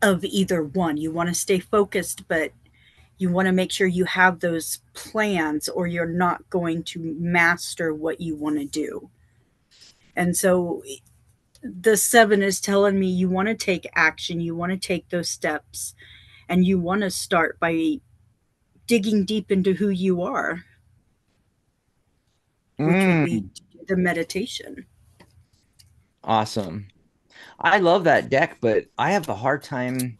of either one. You want to stay focused, but you want to make sure you have those plans, or you're not going to master what you want to do. And so the 7 is telling me you want to take action, you want to take those steps, and you want to start by digging deep into who you are, which would be the meditation. Awesome. I love that deck, but I have a hard time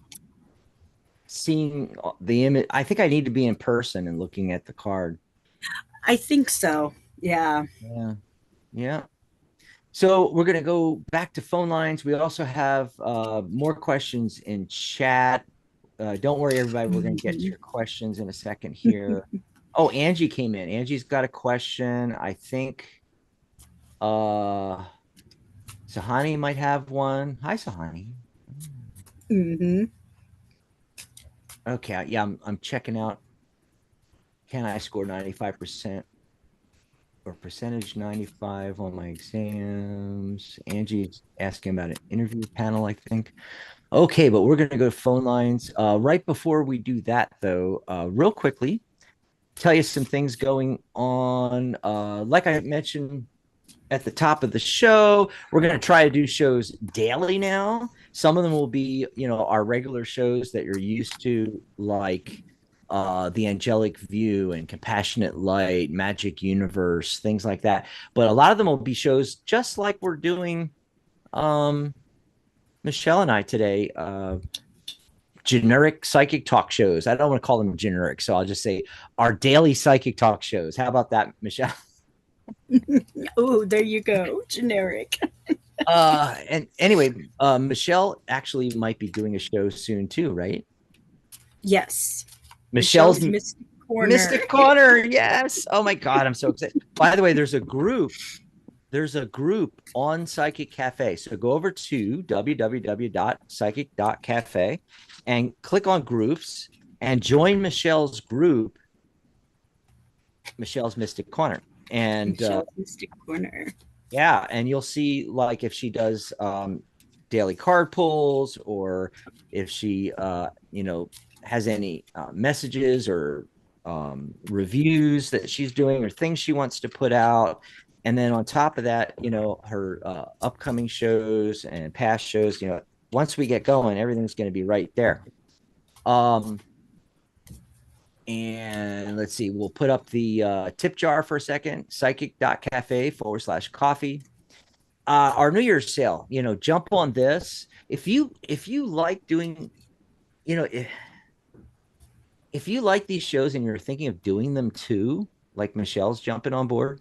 seeing the image. I think I need to be in person and looking at the card. I think so. Yeah. So we're going to go back to phone lines. We also have more questions in chat. Don't worry, everybody. We're going to get to your questions in a second here. Oh, Angie came in. Angie's got a question. I think Sahani might have one. Hi, Sahani. Okay, yeah, I'm checking out. Can I score 95% or percentage 95 on my exams? Angie's asking about an interview panel, I think. Okay, but we're going to go to phone lines. Right before we do that, though, real quickly, tell you some things going on. Like I mentioned at the top of the show, we're going to try to do shows daily now. Some of them will be, our regular shows that you're used to, like The Angelic View and Compassionate Light, Magic Universe, things like that. But a lot of them will be shows just like we're doing Michelle and I today, generic psychic talk shows. I don't want to call them generic, so I'll just say our daily psychic talk shows. How about that, Michelle? Oh, there you go. Generic. And anyway, Michelle actually might be doing a show soon too, right? Yes. Michelle's Mystic Corner. Mystic Corner. Yes. Oh my God, I'm so excited. By the way, there's a group there's a group on Psychic Cafe. So go over to www.psychic.cafe and click on groups and join Michelle's group, Michelle's Mystic Corner. And Michelle's Mystic Corner. yeah, and you'll see like if she does daily card pulls, or if she has any messages or reviews that she's doing, or things she wants to put out. And then on top of that, her upcoming shows and past shows, once we get going, everything's going to be right there. And let's see, we'll put up the tip jar for a second, psychic.cafe/coffee. Our New Year's sale, jump on this. If you like doing, if you like these shows and you're thinking of doing them too, like Michelle's jumping on board,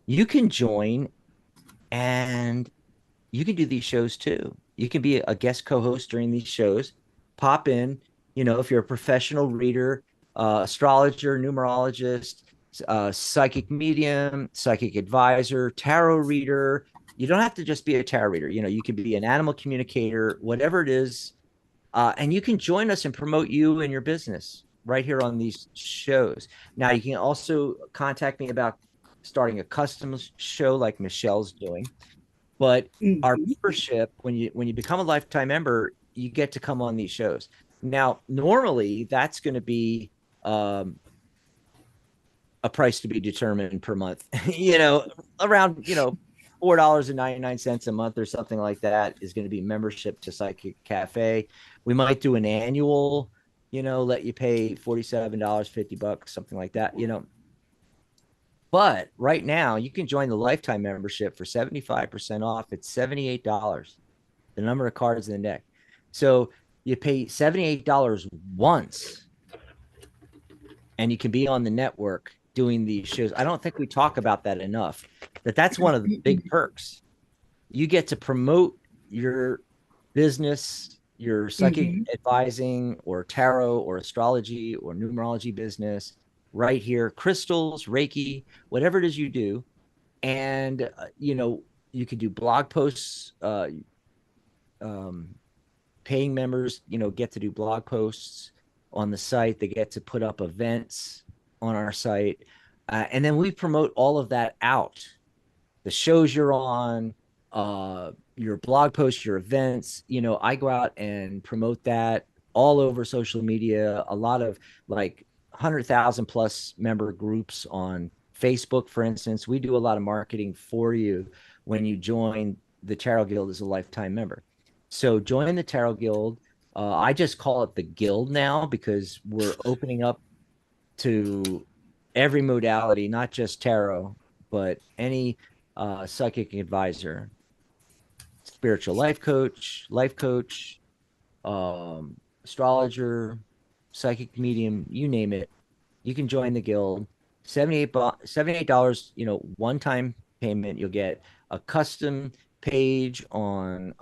you can join and you can do these shows too. You can be a guest co-host during these shows. Pop in, if you're a professional reader, astrologer, numerologist, psychic medium, psychic advisor, tarot reader. You don't have to just be a tarot reader. You can be an animal communicator, whatever it is. And you can join us and promote you and your business right here on these shows. Now, you can also contact me about starting a custom show like Michelle's doing. But our membership, when you become a lifetime member, you get to come on these shows. Now, normally that's going to be a price to be determined per month, around, $4.99 a month or something like that is going to be membership to Psychic Cafe. We might do an annual, let you pay $47, $50, something like that, But right now you can join the lifetime membership for 75% off. It's $78, the number of cards in the deck. So you pay $78 once and you can be on the network doing these shows. I don't think we talk about that enough, that's one of the big perks. You get to promote your business, your psychic advising or tarot or astrology or numerology business right here, crystals, Reiki, whatever it is you do. And, you could do blog posts, paying members, get to do blog posts on the site. They get to put up events on our site. And then we promote all of that out. The shows you're on, your blog posts, your events, I go out and promote that all over social media. A lot of like 100,000 plus member groups on Facebook, for instance. We do a lot of marketing for you when you join the Tarot Guild as a lifetime member. So join the Tarot Guild. I just call it the Guild now because we're opening up to every modality, not just tarot, but any psychic advisor, spiritual life coach, astrologer, psychic medium, you name it. You can join the guild. $78, one-time payment. You'll get a custom page on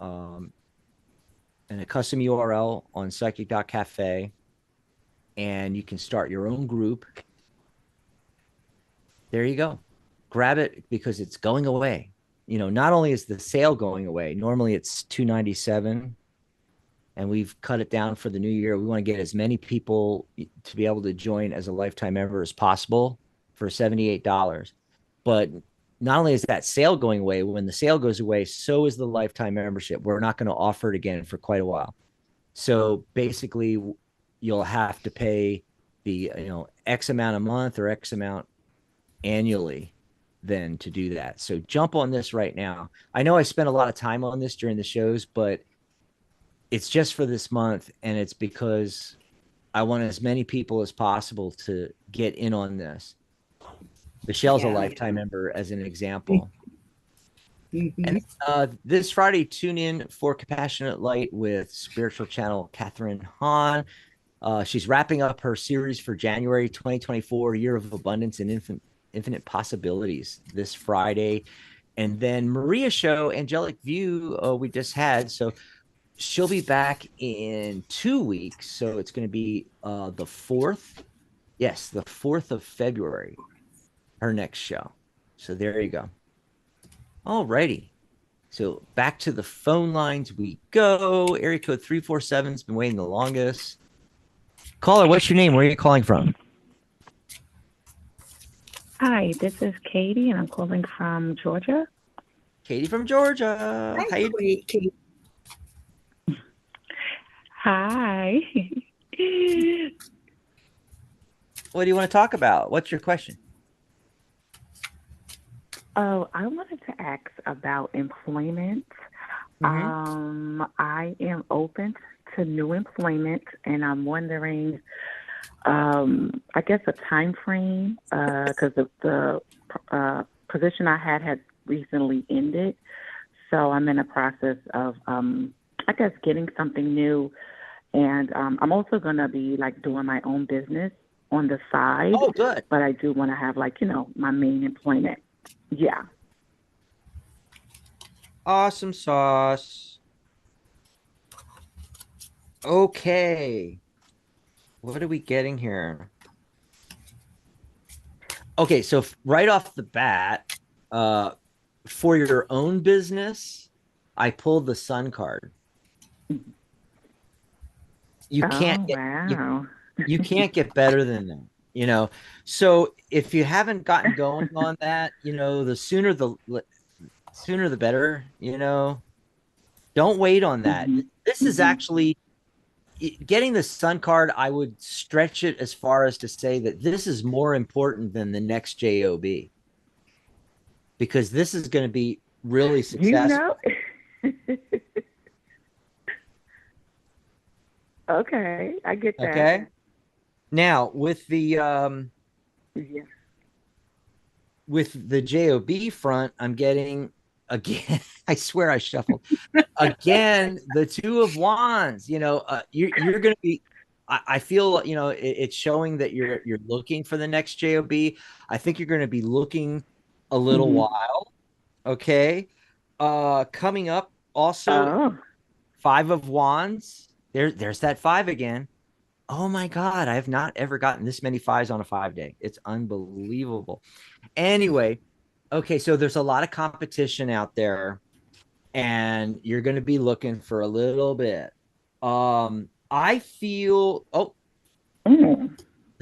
and a custom URL on psychic.cafe, and you can start your own group. There you go. Grab it because it's going away. Not only is the sale going away, normally it's $297, and we've cut it down for the new year. We want to get as many people to be able to join as a lifetime member as possible for $78. But not only is that sale going away, when the sale goes away, so is the lifetime membership. We're not going to offer it again for quite a while. So basically, you'll have to pay the X amount a month or X amount annually then to do that. So jump on this right now. I know I spent a lot of time on this during the shows, but it's just for this month, and it's because I want as many people as possible to get in on this. Michelle's a lifetime member, as an example. And this Friday, tune in for Compassionate Light with spiritual channel Catherine Hahn. She's wrapping up her series for January 2024, Year of Abundance and Infinite Possibilities, this Friday. And then Maria's show, Angelic View, we just had. So she'll be back in 2 weeks. So it's going to be the 4th. Yes, the 4th of February, her next show. So there you go. All righty. So back to the phone lines we go. Area code 347's been waiting the longest. Caller, what's your name? Where are you calling from? Hi, this is Katie, and I'm calling from Georgia. Katie from Georgia. Hi, Katie. Hi. What do you want to talk about? What's your question? Oh, I wanted to ask about employment. I am open to new employment, and I'm wondering, I guess, a time frame, because the position I had recently ended. So I'm in a process of, I guess, getting something new. And I'm also going to be, like, doing my own business on the side. Oh, good. But I do want to have, like, my main employment. Yeah. Awesome sauce. Okay. What are we getting here? Okay, so right off the bat, for your own business, I pulled the Sun card. You can't you can't get better than that, So if you haven't gotten going on that, the sooner the better, Don't wait on that. This is actually getting the Sun card. I would stretch it as far as to say that this is more important than the next job, because this is going to be really successful. Okay, I get that. Okay. Now with the with the job front, I'm getting again. I swear I shuffled again. The Two of Wands. You're going to be. I feel it's showing that you're looking for the next job. I think you're going to be looking a little while. Okay. Coming up also, Five of Wands. There's that 5 again. Oh my God, I have not ever gotten this many 5s on a 5-day. It's unbelievable. Anyway, okay, so there's a lot of competition out there, and you're going to be looking for a little bit. I feel, the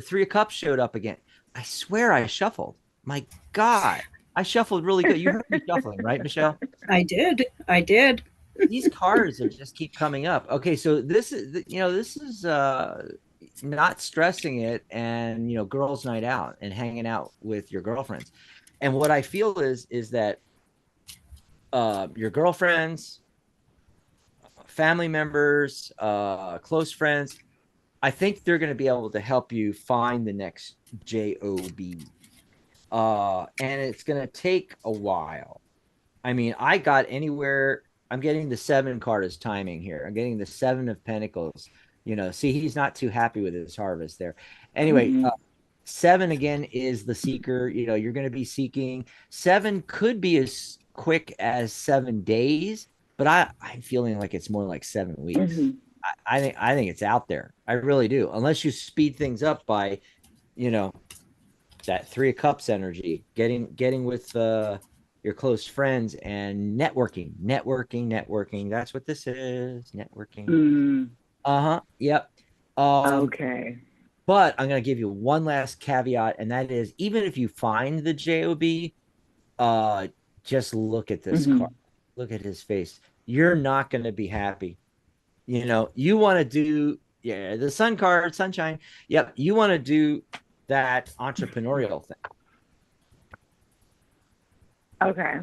3 of Cups showed up again. I swear I shuffled. My God, I shuffled really good. You heard me shuffling, right, Michelle? I did. These cards are just keep coming up. Okay, so this is not stressing it, and girls' night out and hanging out with your girlfriends. And what I feel is that your girlfriends, family members, close friends, I think they're going to be able to help you find the next job. And it's going to take a while. I mean, I'm getting the 7 card as timing here. I'm getting the 7 of Pentacles. See, he's not too happy with his harvest there. Anyway, 7 again is the seeker. You're going to be seeking. 7 could be as quick as 7 days, but I'm feeling like it's more like 7 weeks. I think it's out there. I really do. Unless you speed things up by, that 3 of Cups energy, getting with your close friends and networking. That's what this is. Networking. Yep. Okay. But I'm going to give you one last caveat, and that is, even if you find the job, just look at this card. Look at his face. You're not going to be happy. You want to do the Sun card, sunshine. Yep. You want to do that entrepreneurial thing. Okay.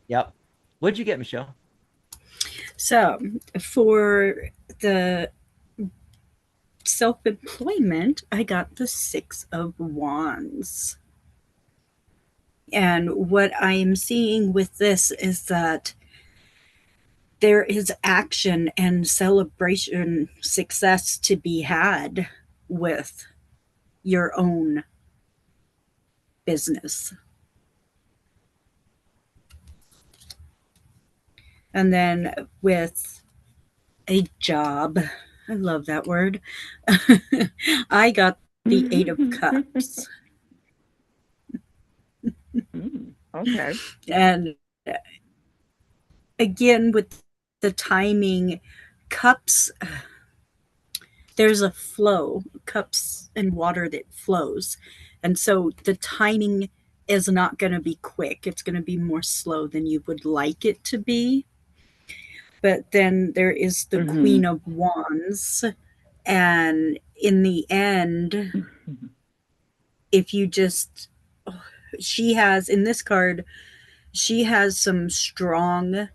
Yep. What'd you get, Michelle? So for the self-employment, I got the 6 of Wands. And what I am seeing with this is that there is action and celebration success to be had with your own business. And then with a job, I love that word, I got the 8 of Cups. Okay. And again, with the timing, cups, there's a flow, cups and water that flows. And so the timing is not going to be quick. It's going to be more slow than you would like it to be. But then there is the Queen of Wands. And in the end, if you just, she has, in this card, she has some strong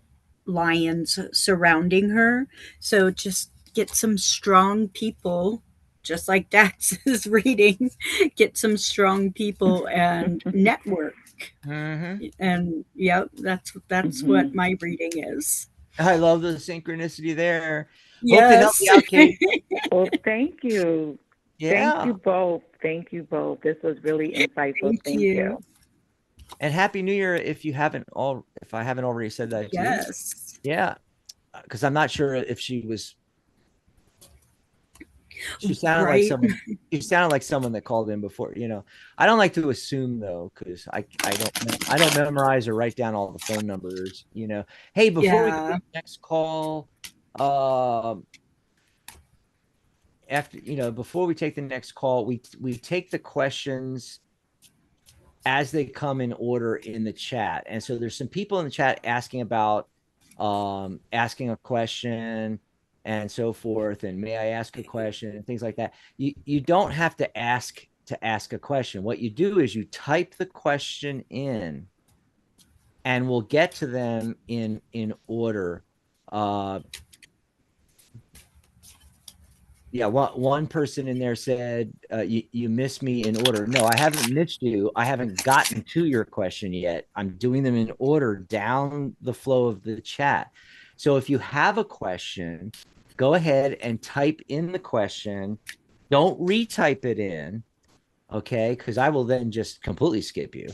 lions surrounding her. So just get some strong people, just like Dax's reading, get some strong people and network. And yeah, that's what my reading is. I love the synchronicity there. Yes. Hope it helped you out, Kate. Well, thank you. Yeah. Thank you both. Thank you both. This was really insightful. Thank you. And Happy New Year if I haven't already said that to you. Yes. Yeah. Because I'm not sure if she sounded like someone. She sounded like someone that called in before. I don't like to assume though, because I don't memorize or write down all the phone numbers. Hey, before we go to the next call, before we take the next call, we take the questions as they come in order in the chat. And so there's some people in the chat asking about asking a question and so forth, and may I ask a question and things like that. You don't have to ask a question. What you do is you type the question in and we'll get to them in order. Yeah, one person in there said, you missed me in order. No, I haven't missed you. I haven't gotten to your question yet. I'm doing them in order down the flow of the chat. So if you have a question, go ahead and type in the question. Don't retype it in, okay? Because I will then just completely skip you.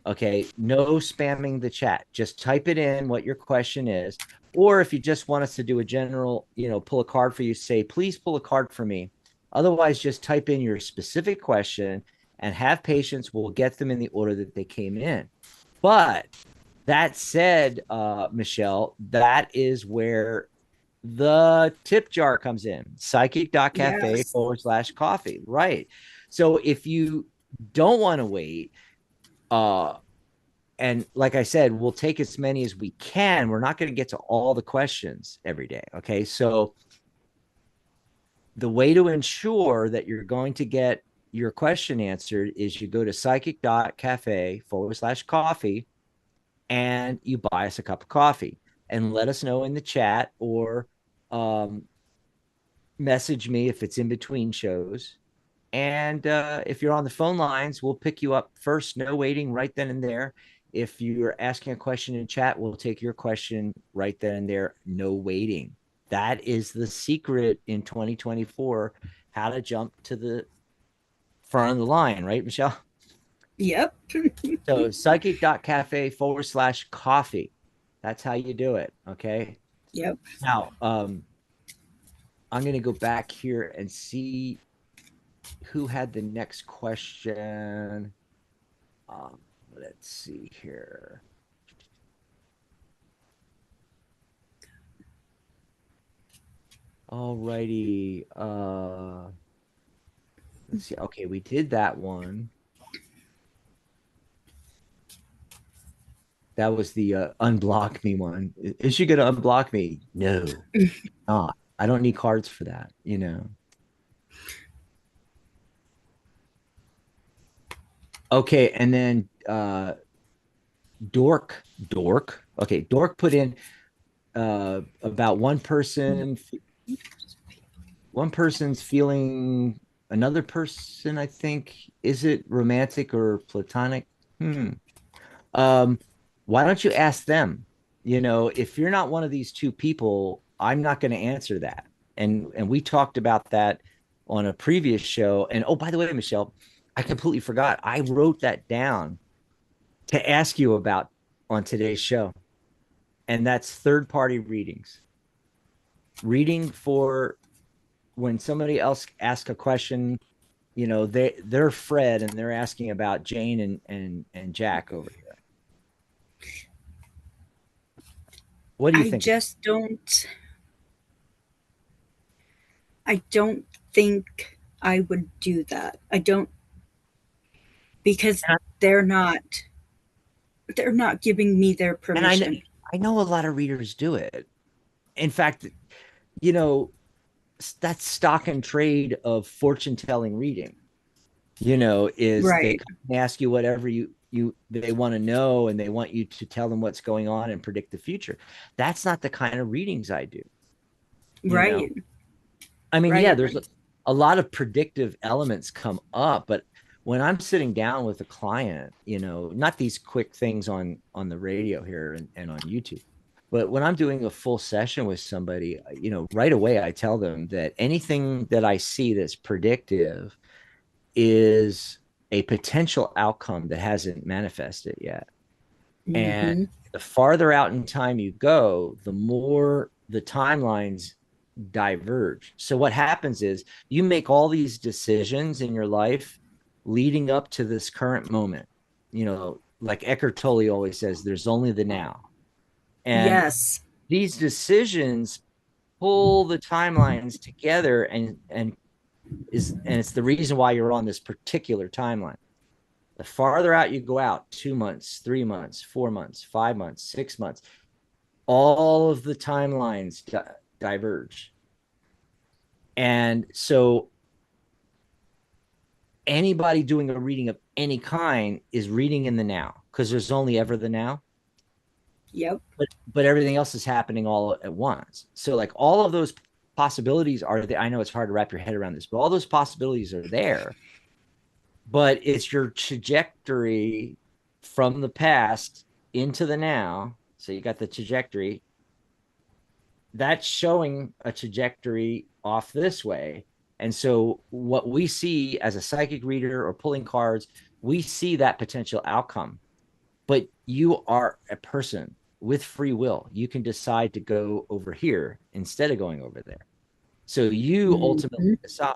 Okay, no spamming the chat. Just type it in what your question is. Or if you just want us to do a general, pull a card for you, say, please pull a card for me. Otherwise, just type in your specific question and have patience. We'll get them in the order that they came in. But that said, Michelle, that is where the tip jar comes in. Psychic.cafe/coffee. Right. So if you don't want to wait, and like I said, we'll take as many as we can. We're not going to get to all the questions every day. Okay. So the way to ensure that you're going to get your question answered is you go to psychic.cafe/coffee and you buy us a cup of coffee and let us know in the chat or message me if it's in between shows. And if you're on the phone lines, we'll pick you up first. No waiting, right then and there. If you're asking a question in chat, we'll take your question right then and there. No waiting. That is the secret in 2024, how to jump to the front of the line, right, Michelle? Yep. So psychic.cafe/coffee. That's how you do it. Okay. Yep. Now, I'm going to go back here and see who had the next question. Let's see here. All righty. Let's see. Okay, we did that one. That was the unblock me one. Is she going to unblock me? No, not. I don't need cards for that, Okay, and then Dork. Okay, Dork put in about one person's feeling another person, I think. Is it romantic or platonic? Why don't you ask them? If you're not one of these two people, I'm not going to answer that. And we talked about that on a previous show. And oh, by the way, Michelle, I completely forgot. I wrote that down to ask you about on today's show. And that's third-party readings. Reading for when somebody else asks a question, they're Fred and they're asking about Jane and Jack over here. What do you I think? just don't. I don't think I would do that. I don't, because they're not. They're not giving me their And permission. I know a lot of readers do it. In fact, you know, that's stock and trade of fortune telling reading. Is they Right. come and ask you whatever they want to know, and they want you to tell them what's going on and predict the future. That's not the kind of readings I do. Right. I mean, yeah, Right. there's a lot of predictive elements come up, but when I'm sitting down with a client, not these quick things on the radio here and on YouTube, but when I'm doing a full session with somebody, right away I tell them that anything that I see that's predictive is a potential outcome that hasn't manifested yet. And Mm-hmm. the farther out in time you go, the more the timelines diverge. So what happens is you make all these decisions in your life leading up to this current moment. Like Eckhart Tolle always says, there's only the now. And Yes. these decisions pull the timelines together, and it's the reason why you're on this particular timeline. The farther out you go out, 2 months, 3 months, 4 months, 5 months, 6 months, all of the timelines diverge. And so anybody doing a reading of any kind is reading in the now, because there's only ever the now. Yep. But everything else is happening all at once. So like all of those possibilities are there. I know it's hard to wrap your head around this, but all those possibilities are there. But it's your trajectory from the past into the now. So you got the trajectory. That's showing a trajectory off this way. And so what we see as a psychic reader or pulling cards, we see that potential outcome. But you are a person with free will. You can decide to go over here instead of going over there. So you ultimately decide.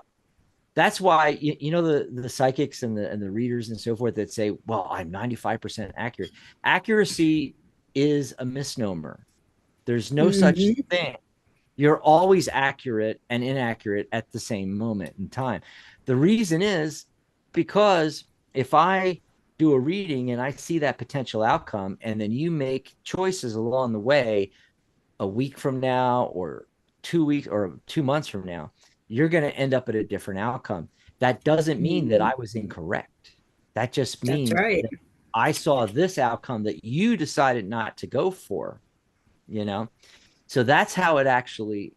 That's why the psychics and the readers and so forth that say, well, I'm 95% accurate. Accuracy is a misnomer. There's no such thing. You're always accurate and inaccurate at the same moment in time. The reason is because if I do a reading and I see that potential outcome, and then you make choices along the way, a week from now or 2 weeks or 2 months from now, you're going to end up at a different outcome. That doesn't mean that I was incorrect. That just means that I saw this outcome that you decided not to go for, So that's how it actually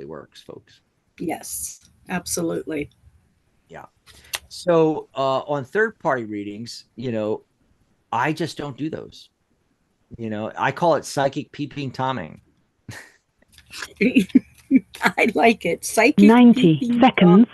works, folks. Yes, absolutely. Yeah. So on third-party readings, I just don't do those. I call it psychic peeping Tomming. I like it. Psychic 90 seconds.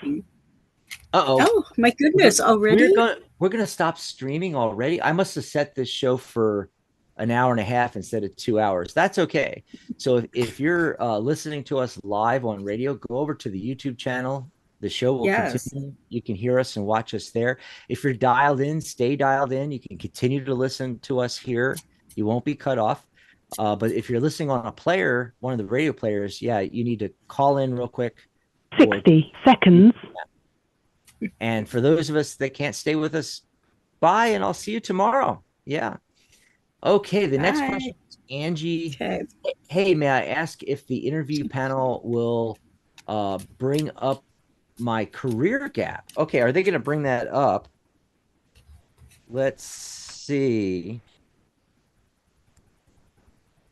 Uh-oh. Oh, my goodness, already? We're gonna stop streaming already. I must have set this show for an hour and a half instead of 2 hours. That's okay. So if you're listening to us live on radio, go over to the YouTube channel. The show will continue. You can hear us and watch us there. If you're dialed in, stay dialed in. You can continue to listen to us here. You won't be cut off. But if you're listening on a player, one of the radio players, you need to call in real quick. 60 seconds. And for those of us that can't stay with us, bye, and I'll see you tomorrow. Yeah. Okay, the next question is Angie. Okay. Hey, may I ask if the interview panel will bring up my career gap? Okay, are they going to bring that up? Let's see.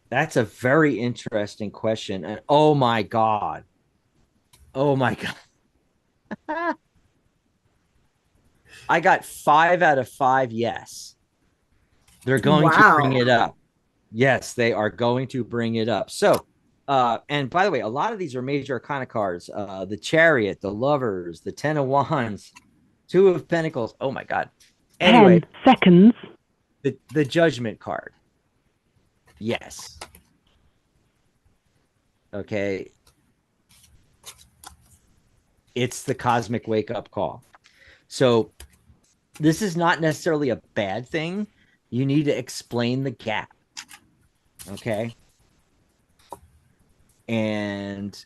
That's a very interesting question. And oh my God. I got 5 out of 5 yes. They're going to bring it up. Yes, they are going to bring it up. So, and by the way, a lot of these are major arcana cards. The Chariot, the Lovers, the 10 of Wands, 2 of Pentacles. Oh my God. Anyway, 10 seconds. The Judgment card. Yes. Okay. It's the cosmic wake-up call. So this is not necessarily a bad thing. You need to explain the gap. Okay. And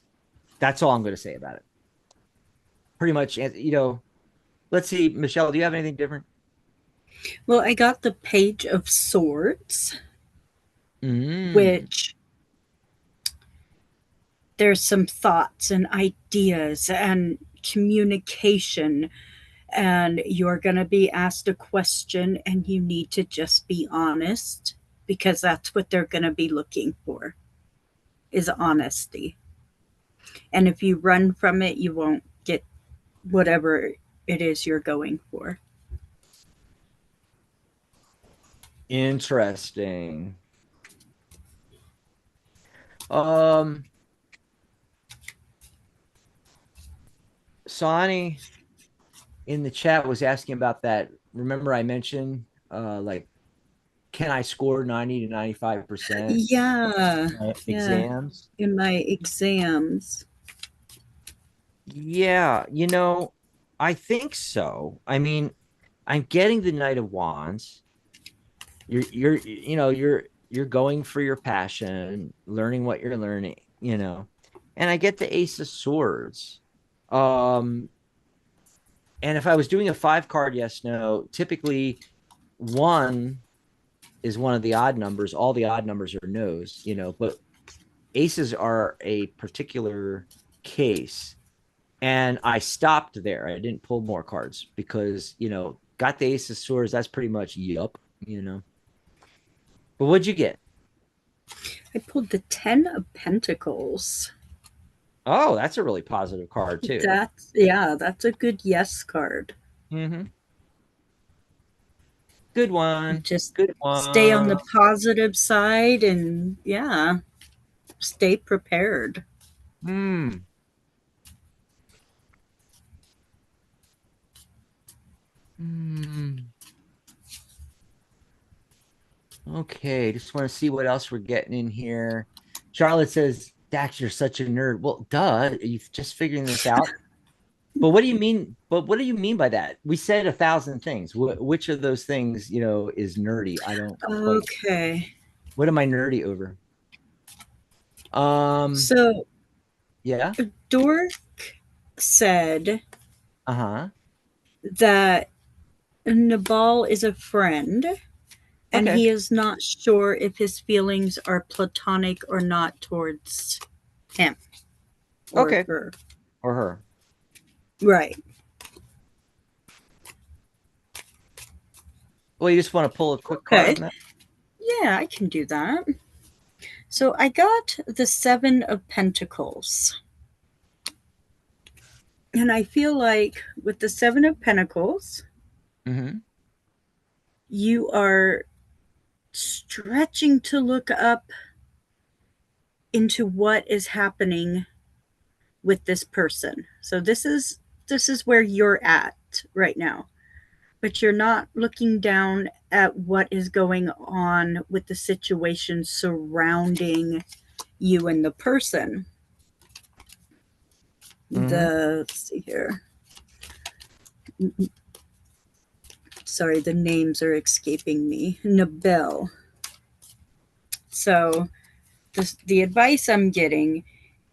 that's all I'm going to say about it. Pretty much, let's see, Michelle, do you have anything different? Well, I got the Page of Swords, which there's some thoughts and ideas and communication, and you're going to be asked a question and you need to just be honest, because that's what they're going to be looking for, is honesty. And if you run from it, you won't get whatever it is you're going for. Interesting. Sani in the chat was asking about that. Remember I mentioned like, can I score 90 to 95%? Yeah. Exams? In my exams. Yeah, I think so. I mean, I'm getting the Knight of Wands. You're going for your passion, learning what you're learning, and I get the Ace of Swords. And if I was doing a 5-card yes no, typically 1 is one of the odd numbers. All the odd numbers are no's, but aces are a particular case. And I stopped there. I didn't pull more cards because, got the Ace of Swords. That's pretty much yup, But what'd you get? I pulled the 10 of Pentacles. Oh, that's a really positive card too. That's a good yes card. Good one. Just good one. Stay on the positive side and stay prepared. Okay, just want to see what else we're getting in here. Charlotte says, Dax, you're such a nerd. Well, duh, you're just figuring this out. But what do you mean? But what do you mean by that? We said 1,000 things. Which of those things, is nerdy? I don't. Okay. What am I nerdy over? So, yeah. Dork said, that Nabal is a friend, and he is not sure if his feelings are platonic or not towards him. Or her. Or her. Right. Well, you just want to pull a quick card on that? Yeah, I can do that. So I got the 7 of Pentacles. And I feel like with the 7 of Pentacles, you are stretching to look up into what is happening with this person. So this is where you're at right now. But you're not looking down at what is going on with the situation surrounding you and the person. Let's see here. Sorry, the names are escaping me. Nabel. So the advice I'm getting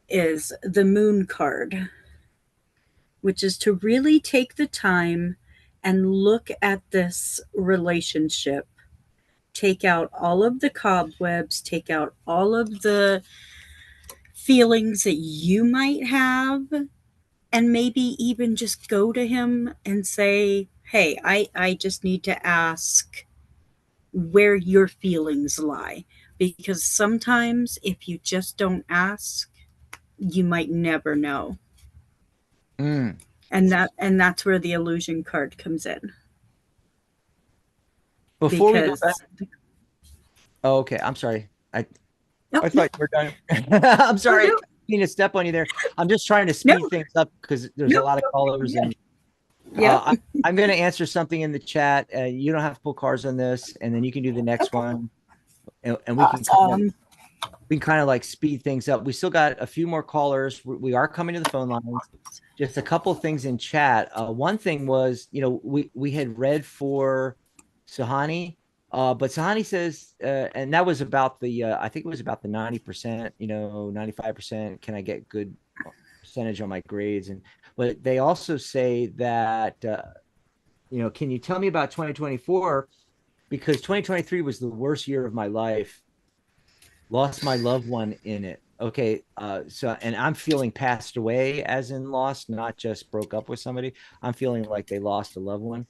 is the Moon card, which is to really take the time and look at this relationship. Take out all of the cobwebs, take out all of the feelings that you might have, and maybe even just go to him and say, hey, I just need to ask where your feelings lie. Because sometimes if you just don't ask, you might never know. And that's where the illusion card comes in. Before we go back. Oh, okay. I'm sorry. I thought you were done. I'm sorry. I didn't mean to step on you there. I'm just trying to speed things up because there's a lot of callers. And I'm going to answer something in the chat. You don't have to pull cards on this, and then you can do the next one. And we can kind of like speed things up. We still got a few more callers. We are coming to the phone lines. Just a couple of things in chat. One thing was, we had read for Suhani. But Sahani says, and that was about the, I think it was about the 90%, 95%. Can I get good percentage on my grades? But they also say that, can you tell me about 2024? Because 2023 was the worst year of my life. Lost my loved one in it. Okay. And I'm feeling passed away as in lost, not just broke up with somebody. I'm feeling like they lost a loved one.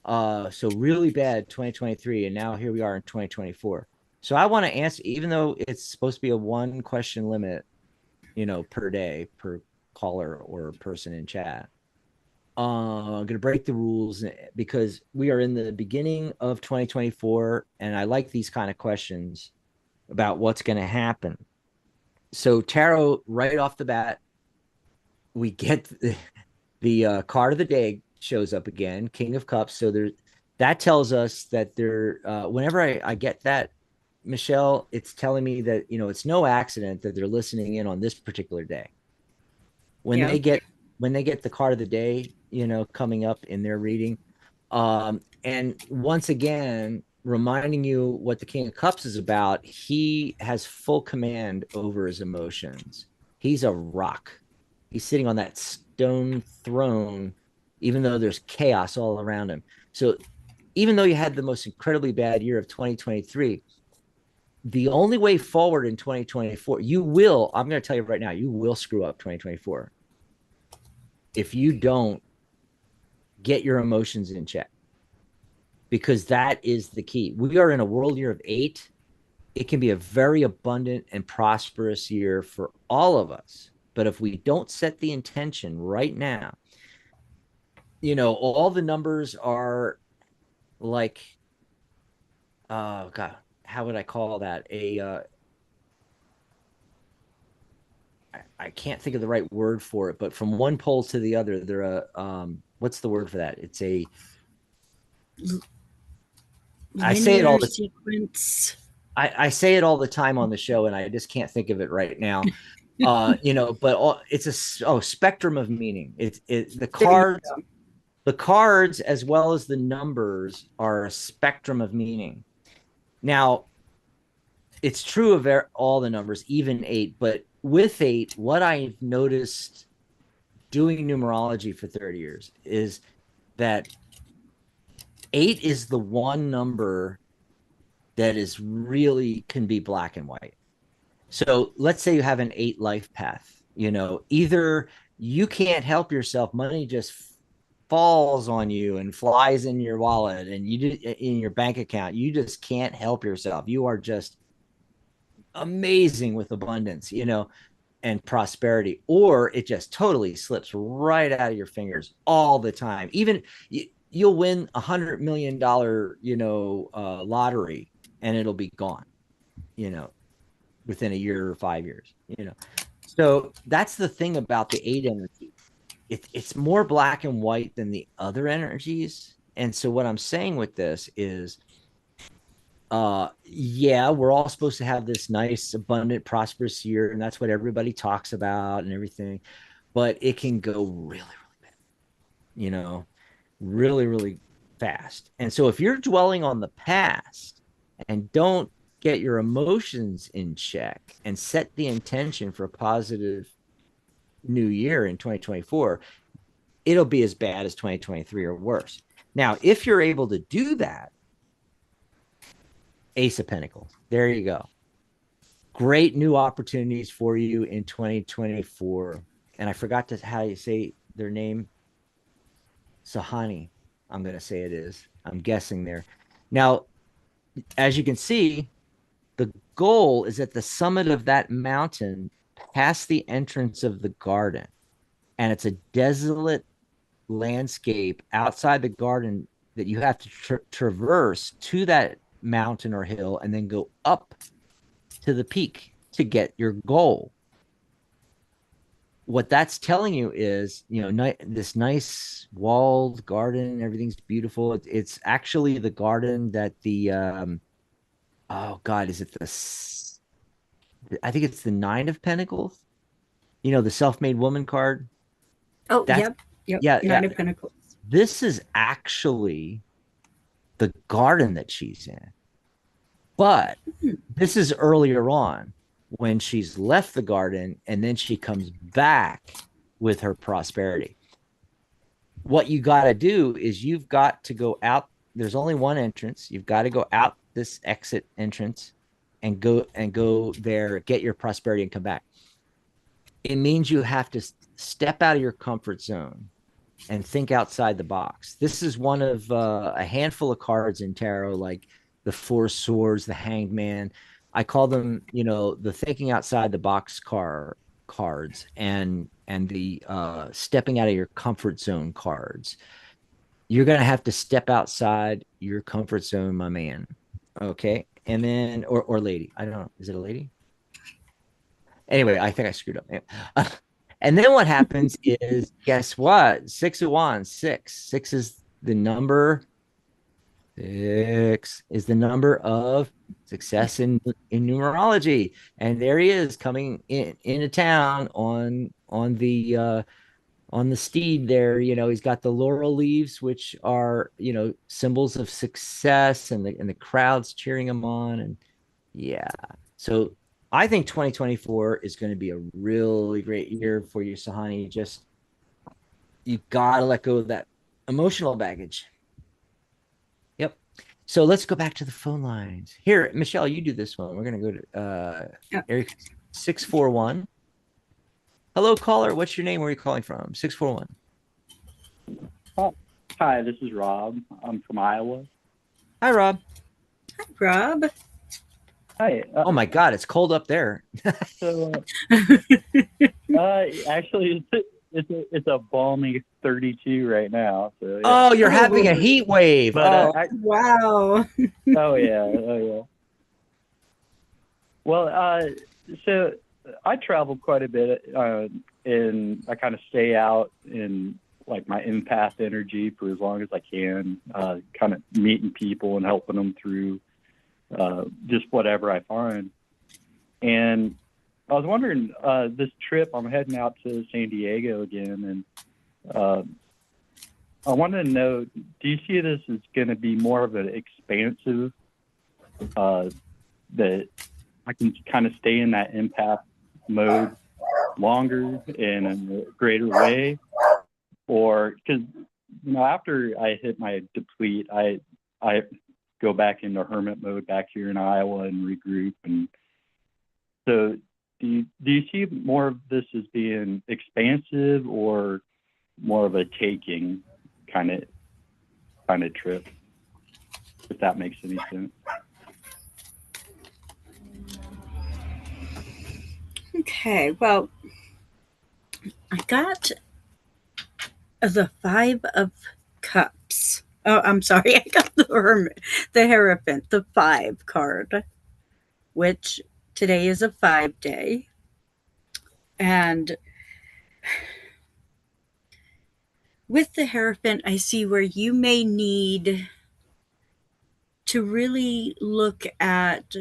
So really bad 2023. And now here we are in 2024. So I want to answer, even though it's supposed to be a 1 question limit, per day, per caller or person in chat. I'm going to break the rules because we are in the beginning of 2024. And I like these kind of questions about what's going to happen. So tarot, right off the bat, we get the card of the day shows up again, King of Cups. So that tells us that whenever I get that, Michelle, it's telling me that, it's no accident that they're listening in on this particular day. When they get the card of the day, coming up in their reading. And once again, reminding you what the King of Cups is about, he has full command over his emotions. He's a rock. He's sitting on that stone throne, even though there's chaos all around him. So even though you had the most incredibly bad year of 2023, the only way forward in 2024, I'm going to tell you right now, you will screw up 2024 if you don't get your emotions in check, because that is the key. We are in a world year of 8. It can be a very abundant and prosperous year for all of us. But if we don't set the intention right now, all the numbers are like, oh God, how would I call that? I can't think of the right word for it, but from one pole to the other, they're what's the word for that? It's a I say it all the sequence. I say it all the time on the show, and I just can't think of it right now. But it's a spectrum of meaning. The cards as well as the numbers are a spectrum of meaning. Now, it's true of all the numbers, even 8. But with 8, what I've noticed doing numerology for 30 years is that 8 is the one number that is really can be black and white. So let's say you have an 8 life path, either you can't help yourself, money just falls on you and flies in your wallet and in your bank account. You just can't help yourself. You are just amazing with abundance, and prosperity, or it just totally slips right out of your fingers all the time. Even you'll win $100 million, lottery, and it'll be gone, within a year or 5 years, So that's the thing about the 8 energy. It's more black and white than the other energies. And so what I'm saying with this is, we're all supposed to have this nice, abundant, prosperous year, and that's what everybody talks about and everything. But it can go really, really bad, really, really fast. And so if you're dwelling on the past and don't get your emotions in check and set the intention for a positive new year in 2024, it'll be as bad as 2023 or worse. Now, if you're able to do that, Ace of Pentacles, there you go. Great new opportunities for you in 2024. And I forgot how you say their name. Sahani, I'm going to say it is. I'm guessing there. Now, as you can see, the goal is at the summit of that mountain, past the entrance of the garden. And it's a desolate landscape outside the garden that you have to traverse to that mountain or hill and then go up to the peak to get your goal. What that's telling you is, this nice walled garden, everything's beautiful. It's actually the garden that the oh God, is it I think it's the 9 of Pentacles, the self-made woman card. Oh, yep. Yeah, 9 of Pentacles. This is actually the garden that she's in. But this is earlier on when she's left the garden and then she comes back with her prosperity. What you got to do is you've got to go out. There's only one entrance. You've got to go out this exit entrance and go there, get your prosperity and come back. It means you have to step out of your comfort zone and think outside the box. This is one of a handful of cards in tarot, like the Four Swords, the Hanged Man. I call them, the thinking outside the box cards and the stepping out of your comfort zone cards. You're going to have to step outside your comfort zone, my man. Okay. And then, or lady, I don't know. Is it a lady? Anyway, I think I screwed up. And then what happens is, guess what? 6 of Wands, six is the number. 6 is the number of success in numerology, and there he is coming into town on the steed. There, he's got the laurel leaves, which are symbols of success, and the crowd's cheering him on, and yeah. So I think 2024 is going to be a really great year for you, Sahani. You got to let go of that emotional baggage. Yep. So let's go back to the phone lines. Here, Michelle, you do this one. We're going to go to area 641. Hello, caller. What's your name? Where are you calling from? 641. Hi, this is Rob. I'm from Iowa. Hi, Rob. Hi, Rob. Hi. Oh my God, it's cold up there. So, actually, it's a balmy 32 right now. So, yeah. Oh, you're having a heat wave. But, wow. Oh yeah. Well, so I travel quite a bit, and I kind of stay out in like my empath energy for as long as I can, kind of meeting people and helping them through just whatever I find. And I was wondering, this trip, I'm heading out to San Diego again, and I wanted to know, do you see this as going to be more of an expansive, that I can kind of stay in that empath mode longer in a greater way? Or, because, after I hit my deplete, I go back into hermit mode back here in Iowa and regroup. And so do you see more of this as being expansive or more of a taking kind of trip, if that makes any sense? Okay, well, I got the 5 of Cups. Oh, I'm sorry. I got the Hierophant, the 5 card, which today is a 5 day. And with the Hierophant, I see where you may need to really look at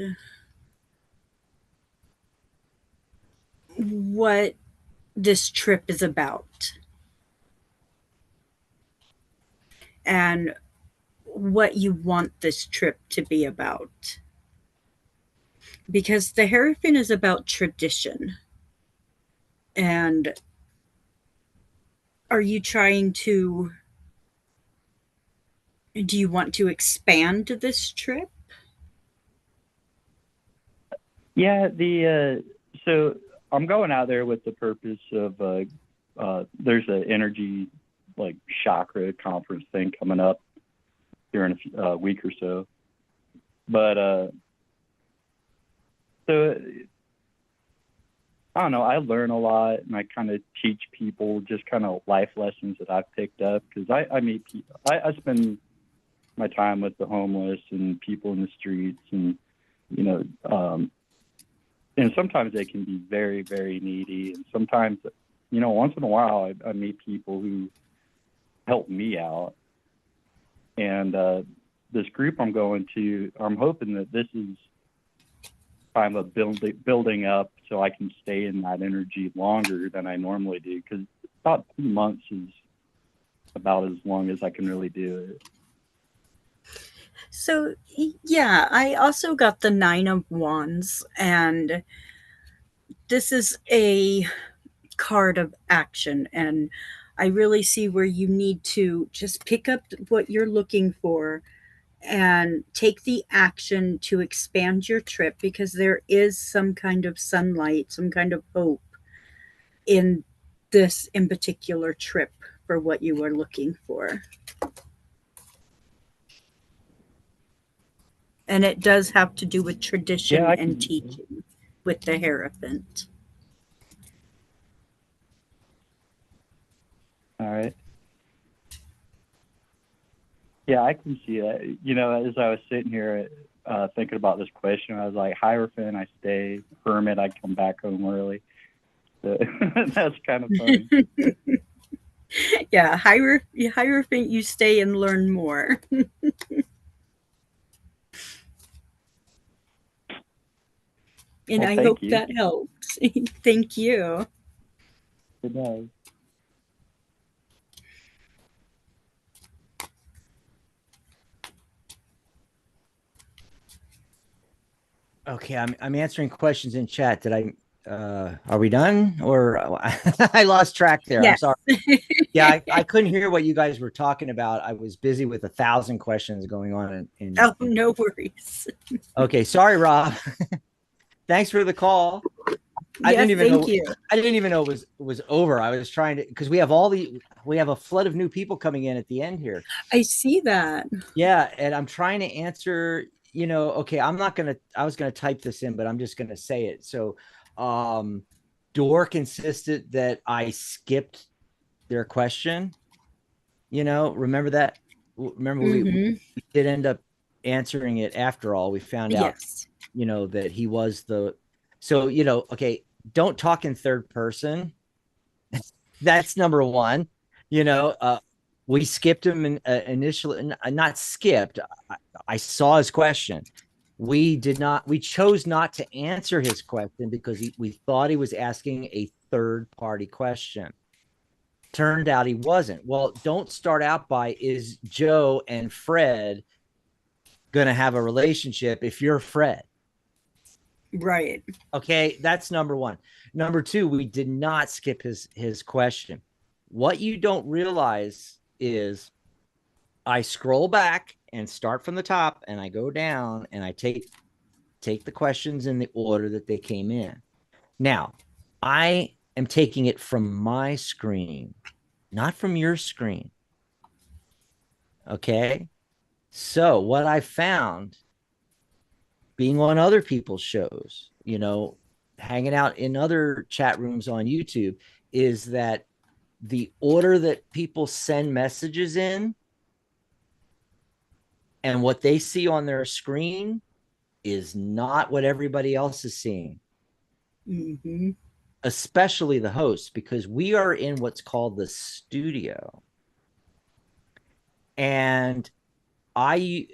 what this trip is about and what you want this trip to be about. Because the Hierophant is about tradition. And are you trying to, do you want to expand this trip? Yeah, so I'm going out there with the purpose of, there's an energy, like chakra conference thing coming up here in a week or so. But, so I don't know, I learn a lot, and I kind of teach people just kind of life lessons that I've picked up, because I meet people. I spend my time with the homeless and people in the streets, and, and sometimes they can be very, very needy. And sometimes, once in a while, I meet people who help me out. And this group I'm going to, I'm hoping that this is kind of building up so I can stay in that energy longer than I normally do. Because about 2 months is about as long as I can really do it. So, yeah, I also got the Nine of Wands, and this is a card of action. And I really see where you need to just pick up what you're looking for and take the action to expand your trip, because there is some kind of sunlight, some kind of hope in this in particular trip for what you are looking for. And it does have to do with tradition and teaching with the Hierophant. All right. Yeah, I can see that. As I was sitting here thinking about this question, I was like, Hierophant, I stay. Hermit, I come back home early. So that's kind of funny. Yeah, Hierophant, you stay and learn more. And I hope that helps. Thank you. It does. Okay, I'm answering questions in chat. Did I are we done, or I lost track there? Yes. I'm sorry. Yeah, I couldn't hear what you guys were talking about. I was busy with 1,000 questions going on. No worries. Okay, sorry, Rob. Thanks for the call. I didn't even know it was over. I was trying to, because we have a flood of new people coming in at the end here. I see that. Yeah, and I'm trying to answer. Okay, I was gonna type this in, but I'm just gonna say it. So, Dork insisted that I skipped their question. Remember that? Remember we did end up answering it after all. We found out, that he was the. So, okay, don't talk in third person. That's number one. We skipped him initially, not skipped. I saw his question. We chose not to answer his question because we thought he was asking a third party question. Turned out he wasn't. Well, don't start out by, is Joe and Fred going to have a relationship if you're Fred? Right. Okay, that's number one. Number two, we did not skip his question. What you don't realize is I scroll back and start from the top, and I go down and I take the questions in the order that they came in. Now, I am taking it from my screen, not from your screen. Okay? So what I found, being on other people's shows, hanging out in other chat rooms on YouTube, is that the order that people send messages in and what they see on their screen is not what everybody else is seeing. Mm-hmm. Especially the hosts, because we are in what's called the studio. And I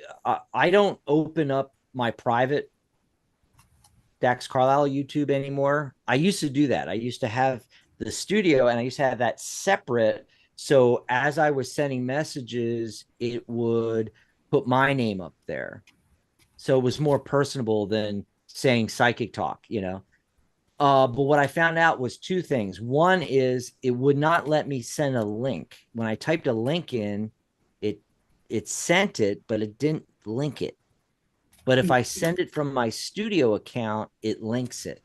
don't open up my private Dax Carlisle YouTube anymore. I used to do that. I used to have the studio, and I used to have that separate. So as I was sending messages, it would put my name up there. So it was more personable than saying psychic talk, But what I found out was two things. One is it would not let me send a link. When I typed a link in, it sent it, but it didn't link it. But if I send it from my studio account, it links it.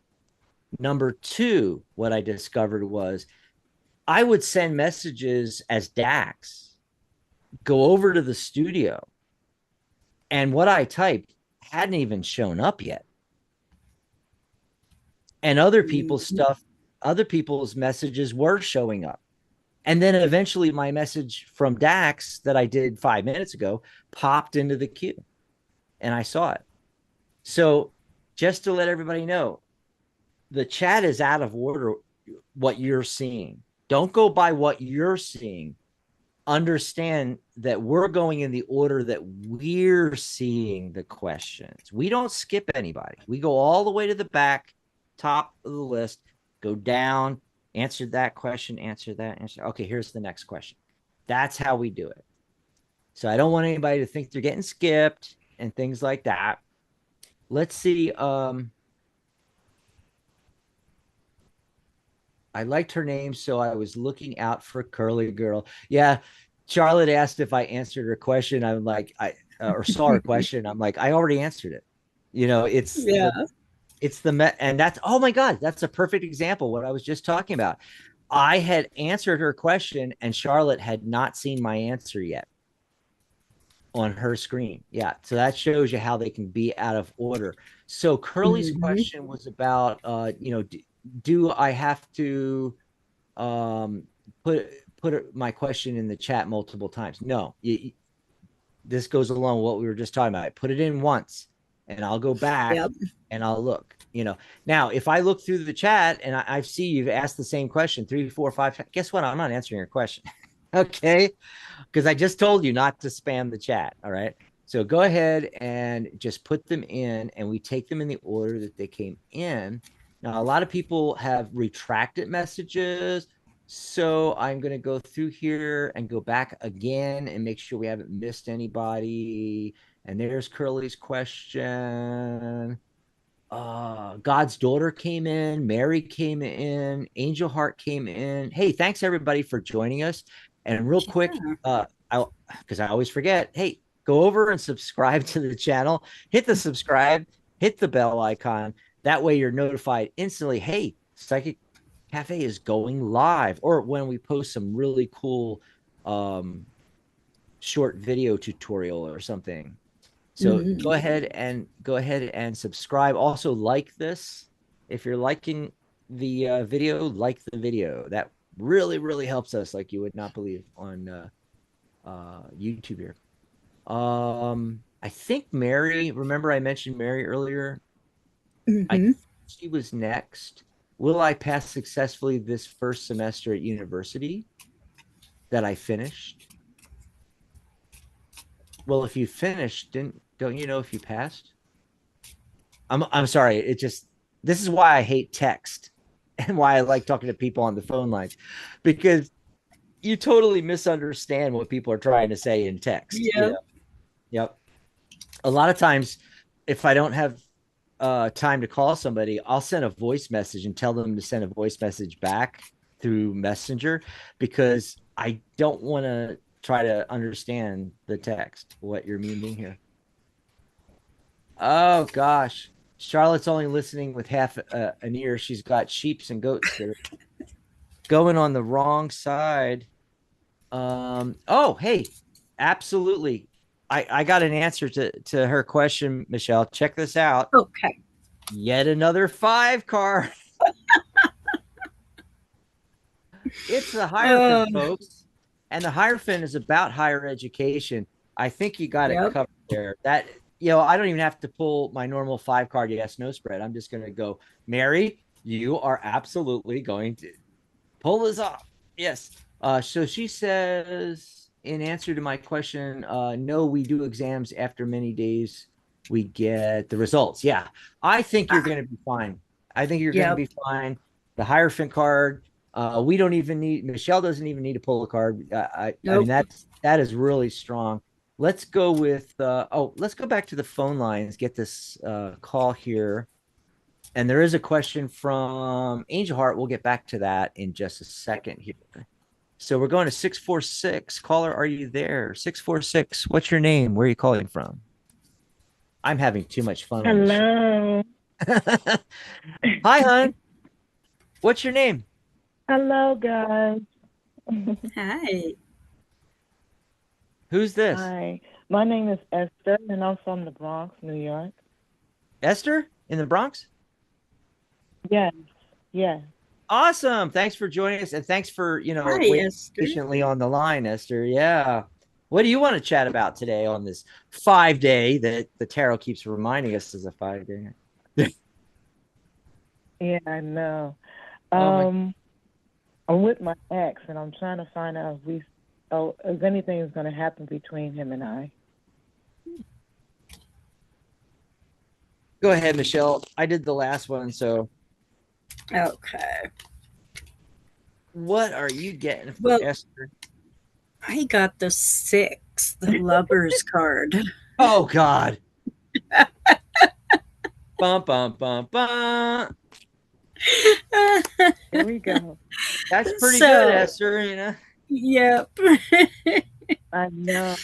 Number two, what I discovered was I would send messages as Dax, go over to the studio, and what I typed hadn't even shown up yet. And other people's messages were showing up. And then eventually my message from Dax that I did 5 minutes ago popped into the queue, and I saw it. So just to let everybody know, the chat is out of order, what you're seeing. Don't go by what you're seeing. Understand that we're going in the order that we're seeing the questions. We don't skip anybody. We go all the way to the back, top of the list, go down, answer that question, answer that, answer. Okay, here's the next question. That's how we do it. So I don't want anybody to think they're getting skipped and things like that. Let's see. I liked her name, so I was looking out for Curly Girl. Yeah, Charlotte asked if I answered her question. I'm like, or saw her question. I'm like, I already answered it. You know, and that's, oh my God, that's a perfect example. What I was just talking about. I had answered her question, and Charlotte had not seen my answer yet on her screen. Yeah, so that shows you how they can be out of order. So Curly's question was about, do I have to put my question in the chat multiple times? No, this goes along with what we were just talking about. I put it in once, and I'll go back and I'll look. Now if I look through the chat and I see you've asked the same question 3, 4, 5 times, guess what? I'm not answering your question. Okay, because I just told you not to spam the chat. All right. So go ahead and just put them in, and we take them in the order that they came in. Now, a lot of people have retracted messages. So I'm going to go through here and go back again and make sure we haven't missed anybody. And there's Curly's question. God's daughter came in. Mary came in. Angel Heart came in. Hey, thanks everybody for joining us. And real quick, because I always forget, hey, go over and subscribe to the channel. Hit the subscribe, hit the bell icon. That way you're notified instantly. Hey, Psychic Cafe is going live, or when we post some really cool short video tutorial or something. So go ahead and subscribe. Also like this. If you're liking the video, like the video. That really, really helps us like you would not believe on YouTube here. I think Mary, remember I mentioned Mary earlier? I think she was next. Will I pass successfully this first semester at university that I finished? Well, if you finished, don't you know if you passed? I'm sorry. This is why I hate text and why I like talking to people on the phone lines, because you totally misunderstand what people are trying to say in text. Yep. A lot of times, if I don't have time to call somebody, I'll send a voice message and tell them to send a voice message back through Messenger, because I don't want to try to understand the text, what you're meaning here. Oh gosh, Charlotte's only listening with half an ear. She's got sheeps and goats that are going on the wrong side. Oh, hey, absolutely. I got an answer to her question, Michelle. Check this out. Okay. Yet another 5 card. It's the Hierophant, folks. And the Hierophant is about higher education. I think you got it covered there. That, I don't even have to pull my normal 5 card yes, no spread. I'm just going to go, Mary, you are absolutely going to pull this off. Yes. So she says, in answer to my question, no, we do exams after many days. We get the results. Yeah. I think you're going to be fine. I think you're going to be fine. The Hierophant card, Michelle doesn't even need to pull a card. I mean, that is really strong. Let's go with, let's go back to the phone lines, get this call here. And there is a question from Angel Heart. We'll get back to that in just a second here. So we're going to 646. Caller, are you there? 646. What's your name? Where are you calling from? I'm having too much fun. Hello. Hi, hon. What's your name? Hello, guys. Hi. Who's this? Hi. My name is Esther, and I'm from the Bronx, New York. Esther in the Bronx? Yes. Yes. Awesome. Thanks for joining us, and thanks for, waiting patiently on the line, Esther. Yeah. What do you want to chat about today on this 5-day that the tarot keeps reminding us is a 5-day? Yeah, I know. I'm with my ex, and I'm trying to find out if anything is going to happen between him and I. Go ahead, Michelle. I did the last one, so. Okay. What are you getting for Esther? I got the 6, the Lover's card. Oh, God. Bum, bum, bum, bum. There we go. That's pretty So- good, Esther, you know. Yep. I know.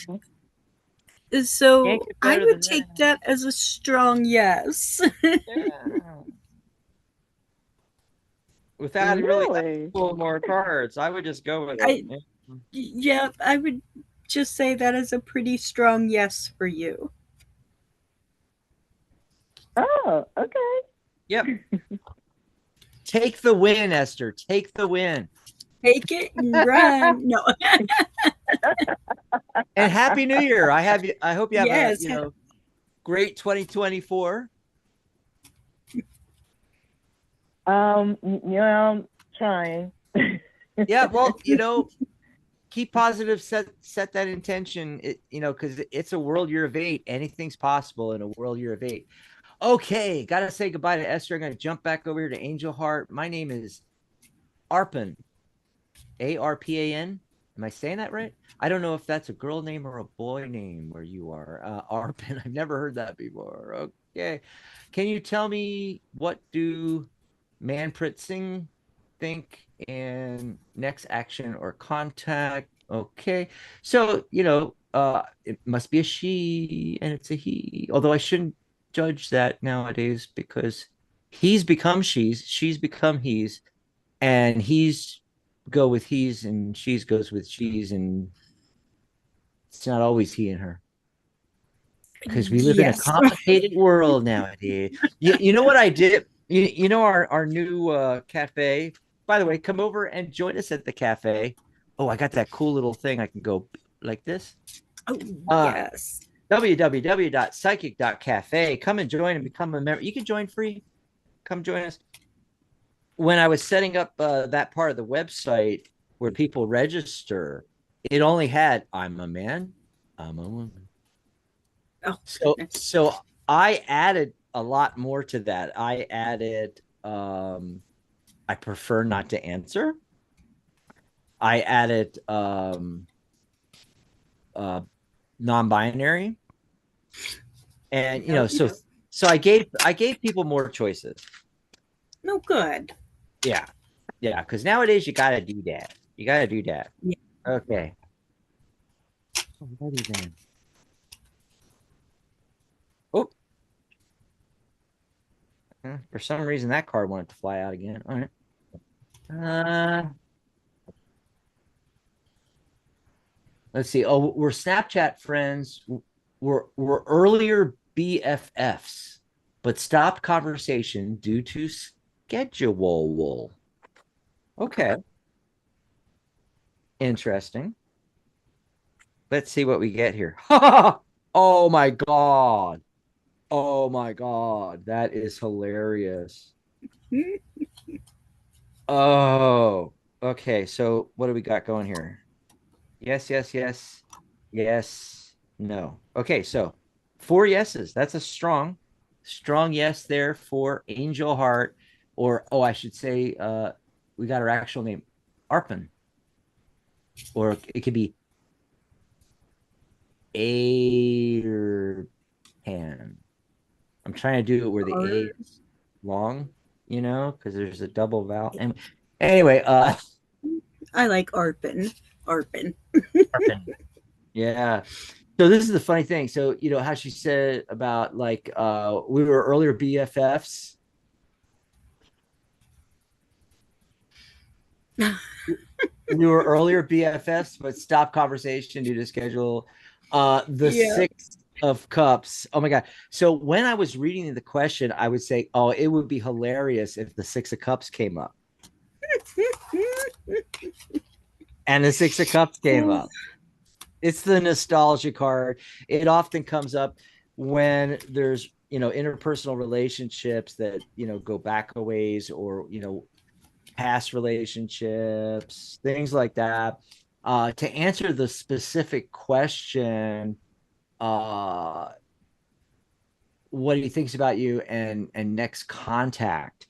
So Can't get I better would than take that as a strong yes. Yeah. Without really Really? pull more cards, I would just go with I- it. Yep, I would just say that is a pretty strong yes for you. Oh, okay. Yep. Take the win, Esther. Take the win. Take it and run. No. And Happy New Year. I hope you have Yes. a great 2024. I'm trying. Yeah, well, keep positive, set that intention, because it's a world year of 8. Anything's possible in a world year of 8. Okay, gotta say goodbye to Esther. I'm gonna jump back over here to Angel Heart. My name is Arpan, Arpan. Am I saying that right? I don't know if that's a girl name or a boy name where you are. Arpan. I've never heard that before. Okay. Can you tell me, what do Manpreet Singh think and next action or contact? Okay. So, it must be a she and it's a he. Although I shouldn't judge that nowadays, because he's become she's become he's, and he's go with he's and she's goes with she's, and it's not always he and her, because we live in a complicated world nowadays. You know what I did? You know our new cafe. By the way, come over and join us at the cafe. Oh, I got that cool little thing. I can go like this. Oh, yes. www.psychic.cafe. Come and join and become a member. You can join free. Come join us. When I was setting up that part of the website where people register, it only had I'm a man, I'm a woman. Oh, so I added a lot more to that. I added I prefer not to answer. I added non-binary, and so I gave people more choices. No, good. Yeah, because nowadays you gotta do that. Yeah. Okay. Alrighty then. Oh, for some reason that card wanted to fly out again. All right. Let's see. Oh, we're Snapchat friends. We're earlier BFFs, but stopped conversation due to schedule. Okay. Interesting. Let's see what we get here. Oh my God. Oh my God. That is hilarious. Oh, okay. So what do we got going here? Yes, no. Okay, so 4 yeses. That's a strong yes there for Angel Heart, or I should say, we got her actual name, Arpan, or it could be Airpan. I'm trying to do it where the A is long, because there's a double vowel. And anyway, I like Arpan. Yeah. So this is the funny thing. So, how she said about like we were earlier BFFs. We were earlier BFFs, but stopped conversation due to schedule. The 6 of Cups. Oh my God. So when I was reading the question, I would say, oh, it would be hilarious if the 6 of Cups came up. And the 6 of Cups came up. It's the nostalgia card. It often comes up when there's, interpersonal relationships that, go back a ways, or, past relationships, things like that. To answer the specific question, what he thinks about you and next contact,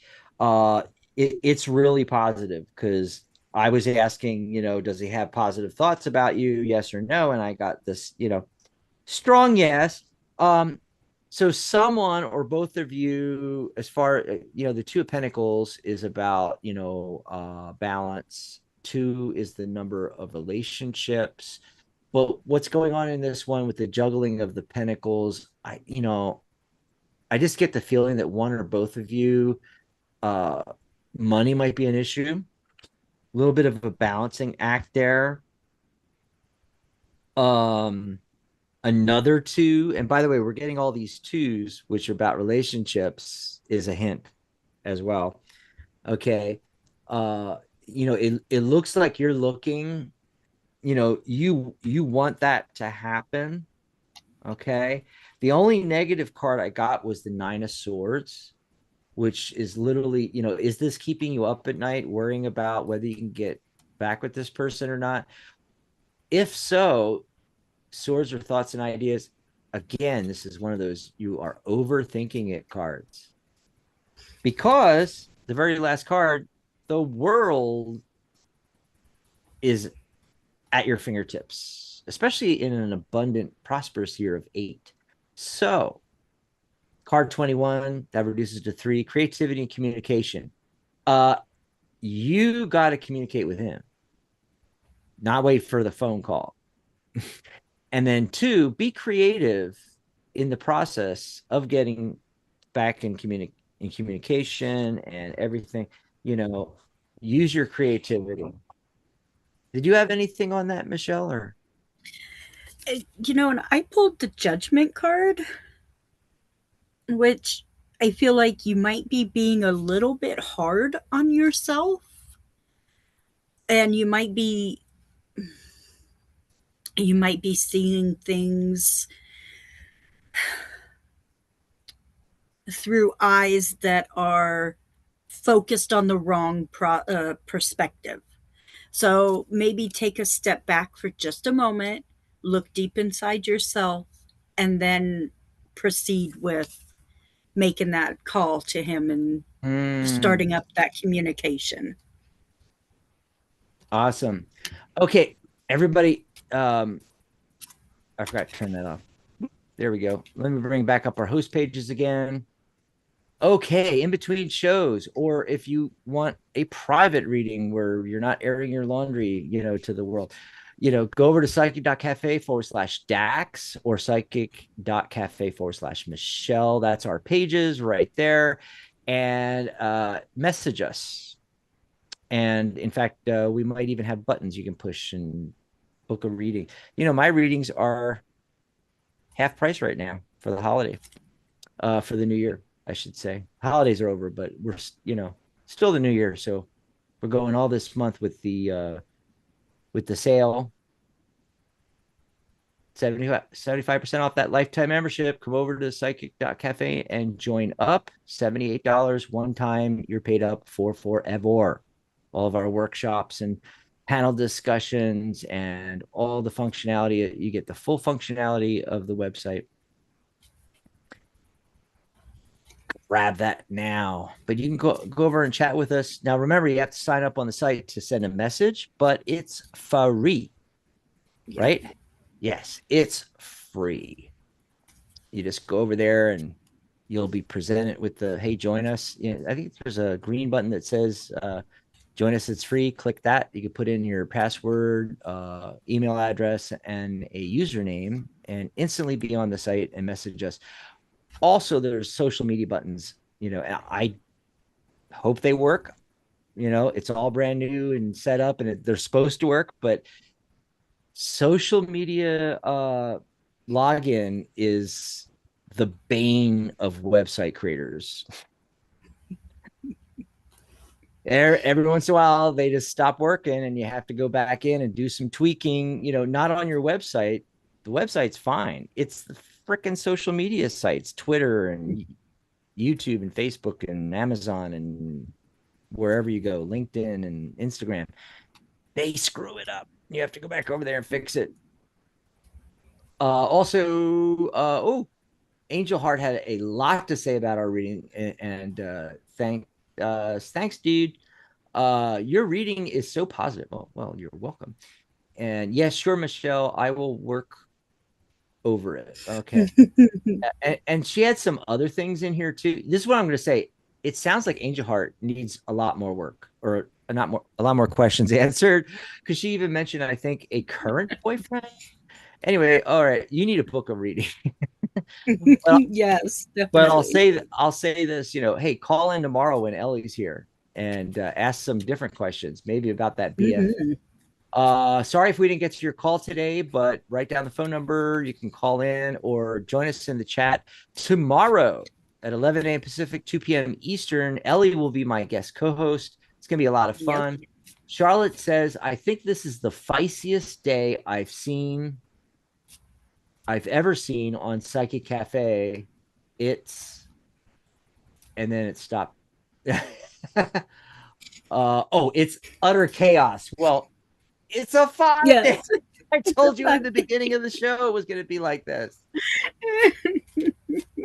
it's really positive, because I was asking, does he have positive thoughts about you? Yes or no. And I got this, strong yes. So someone or both of you, as far, the Two of Pentacles is about, balance. Two is the number of relationships. But what's going on in this one with the juggling of the Pentacles, I just get the feeling that one or both of you, uh, money might be an issue. A little bit of a balancing act there. Another two, and by the way, we're getting all these twos, which are about relationships, is a hint as well. Okay. It looks like you're looking, you want that to happen. Okay. The only negative card I got was the Nine of Swords, which is literally, is this keeping you up at night, worrying about whether you can get back with this person or not? If so, swords are thoughts and ideas. Again, this is one of those you are overthinking it cards. Because the very last card, the world is at your fingertips, especially in an abundant, prosperous year of 8. So, card 21, that reduces to 3, creativity and communication. You got to communicate with him, not wait for the phone call. And then 2, be creative in the process of getting back in communication and everything. Use your creativity. Did you have anything on that, Michelle? Or and I pulled the Judgment card, which I feel like you might be being a little bit hard on yourself, and you might be seeing things through eyes that are focused on the wrong perspective. So maybe take a step back for just a moment, look deep inside yourself, and then proceed with making that call to him and starting up that communication. Awesome. Okay, everybody. I forgot to turn that off. There we go. Let me bring back up our host pages again. Okay, in between shows, or if you want a private reading where you're not airing your laundry, to the world, go over to psychic.cafe/Dax or psychic.cafe/Michelle. That's our pages right there. And message us. And in fact, we might even have buttons you can push and book a reading. My readings are half price right now for the holiday, for the new year, I should say. Holidays are over, but we're, still the new year. So we're going all this month with the sale. 75% off that lifetime membership. Come over to psychic.cafe and join up. $78 one time. You're paid up for forever. All of our workshops and panel discussions and all the functionality. You get the full functionality of the website. Grab that now. But you can go over and chat with us. Now, remember, you have to sign up on the site to send a message, but it's free, right? Yes, it's free. You just go over there and you'll be presented with the, hey, join us. I think there's a green button that says, join us. It's free. Click that. You can put in your password, email address, and a username and instantly be on the site and message us. Also, there's social media buttons. I hope they work. It's all brand new and set up and they're supposed to work, but social media login is the bane of website creators. Every once in a while, they just stop working and you have to go back in and do some tweaking, not on your website. The website's fine. It's the freaking social media sites, Twitter and YouTube and Facebook and Amazon and wherever you go, LinkedIn and Instagram. They screw it up. You have to go back over there and fix it. Also, Angel Heart had a lot to say about our reading, and thanks, dude. Your reading is so positive. Well, you're welcome. And yes, sure, Michelle, I will work over it. Okay. And she had some other things in here too. This is what I'm going to say. It sounds like Angel Heart needs a lot more work, or not more, a lot more questions answered, because she even mentioned, I think, a current boyfriend. Anyway, all right, you need a book of reading. but, Yes, but definitely. I'll say this, hey, call in tomorrow when Ellie's here and ask some different questions, maybe about that BF. Sorry if we didn't get to your call today, but write down the phone number. You can call in or join us in the chat tomorrow at 11 a.m. Pacific, 2 p.m. Eastern. Ellie will be my guest co-host. It's going to be a lot of fun. Yep. Charlotte says, I think this is the feistiest day I've ever seen on Psychic Cafe. And then it stopped. It's utter chaos. Well, it's a fun day. I told you in the beginning of the show it was going to be like this.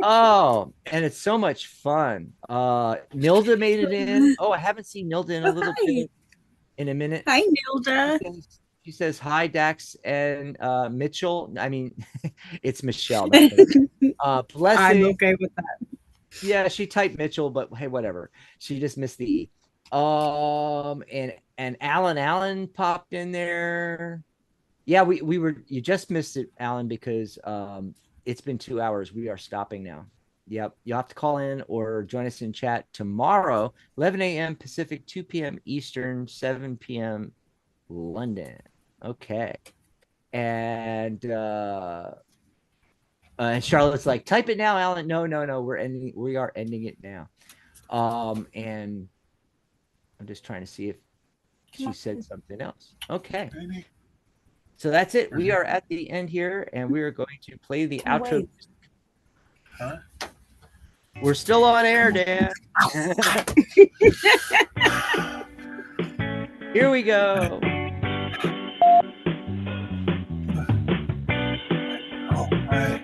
Oh, and it's so much fun. Nilda made it in. Oh, I haven't seen Nilda in a minute. Hi, Nilda. She says hi, Dax and Mitchell. I mean, it's Michelle. Blessing. I'm okay with that. Yeah, she typed Mitchell, but hey, whatever. She just missed the E. And Alan popped in there. Yeah, you just missed it, Alan, because it's been 2 hours. We are stopping now. Yep. You'll have to call in or join us in chat tomorrow, 11 a.m. Pacific, 2 p.m. Eastern, 7 p.m. London. Okay. And Charlotte's like, type it now, Alan. No. We are ending it now. And I'm just trying to see if she said something else. Okay. So that's it. We are at the end here, and we are going to play the outro. Huh? We're still on air, Dan. Here we go. All right.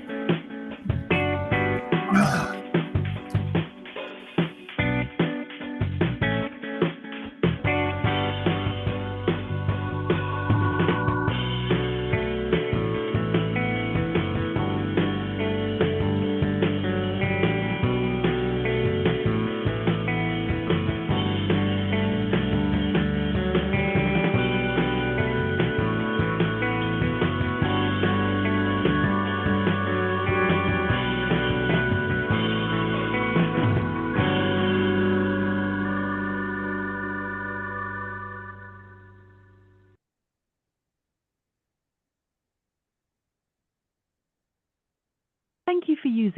Thank you for using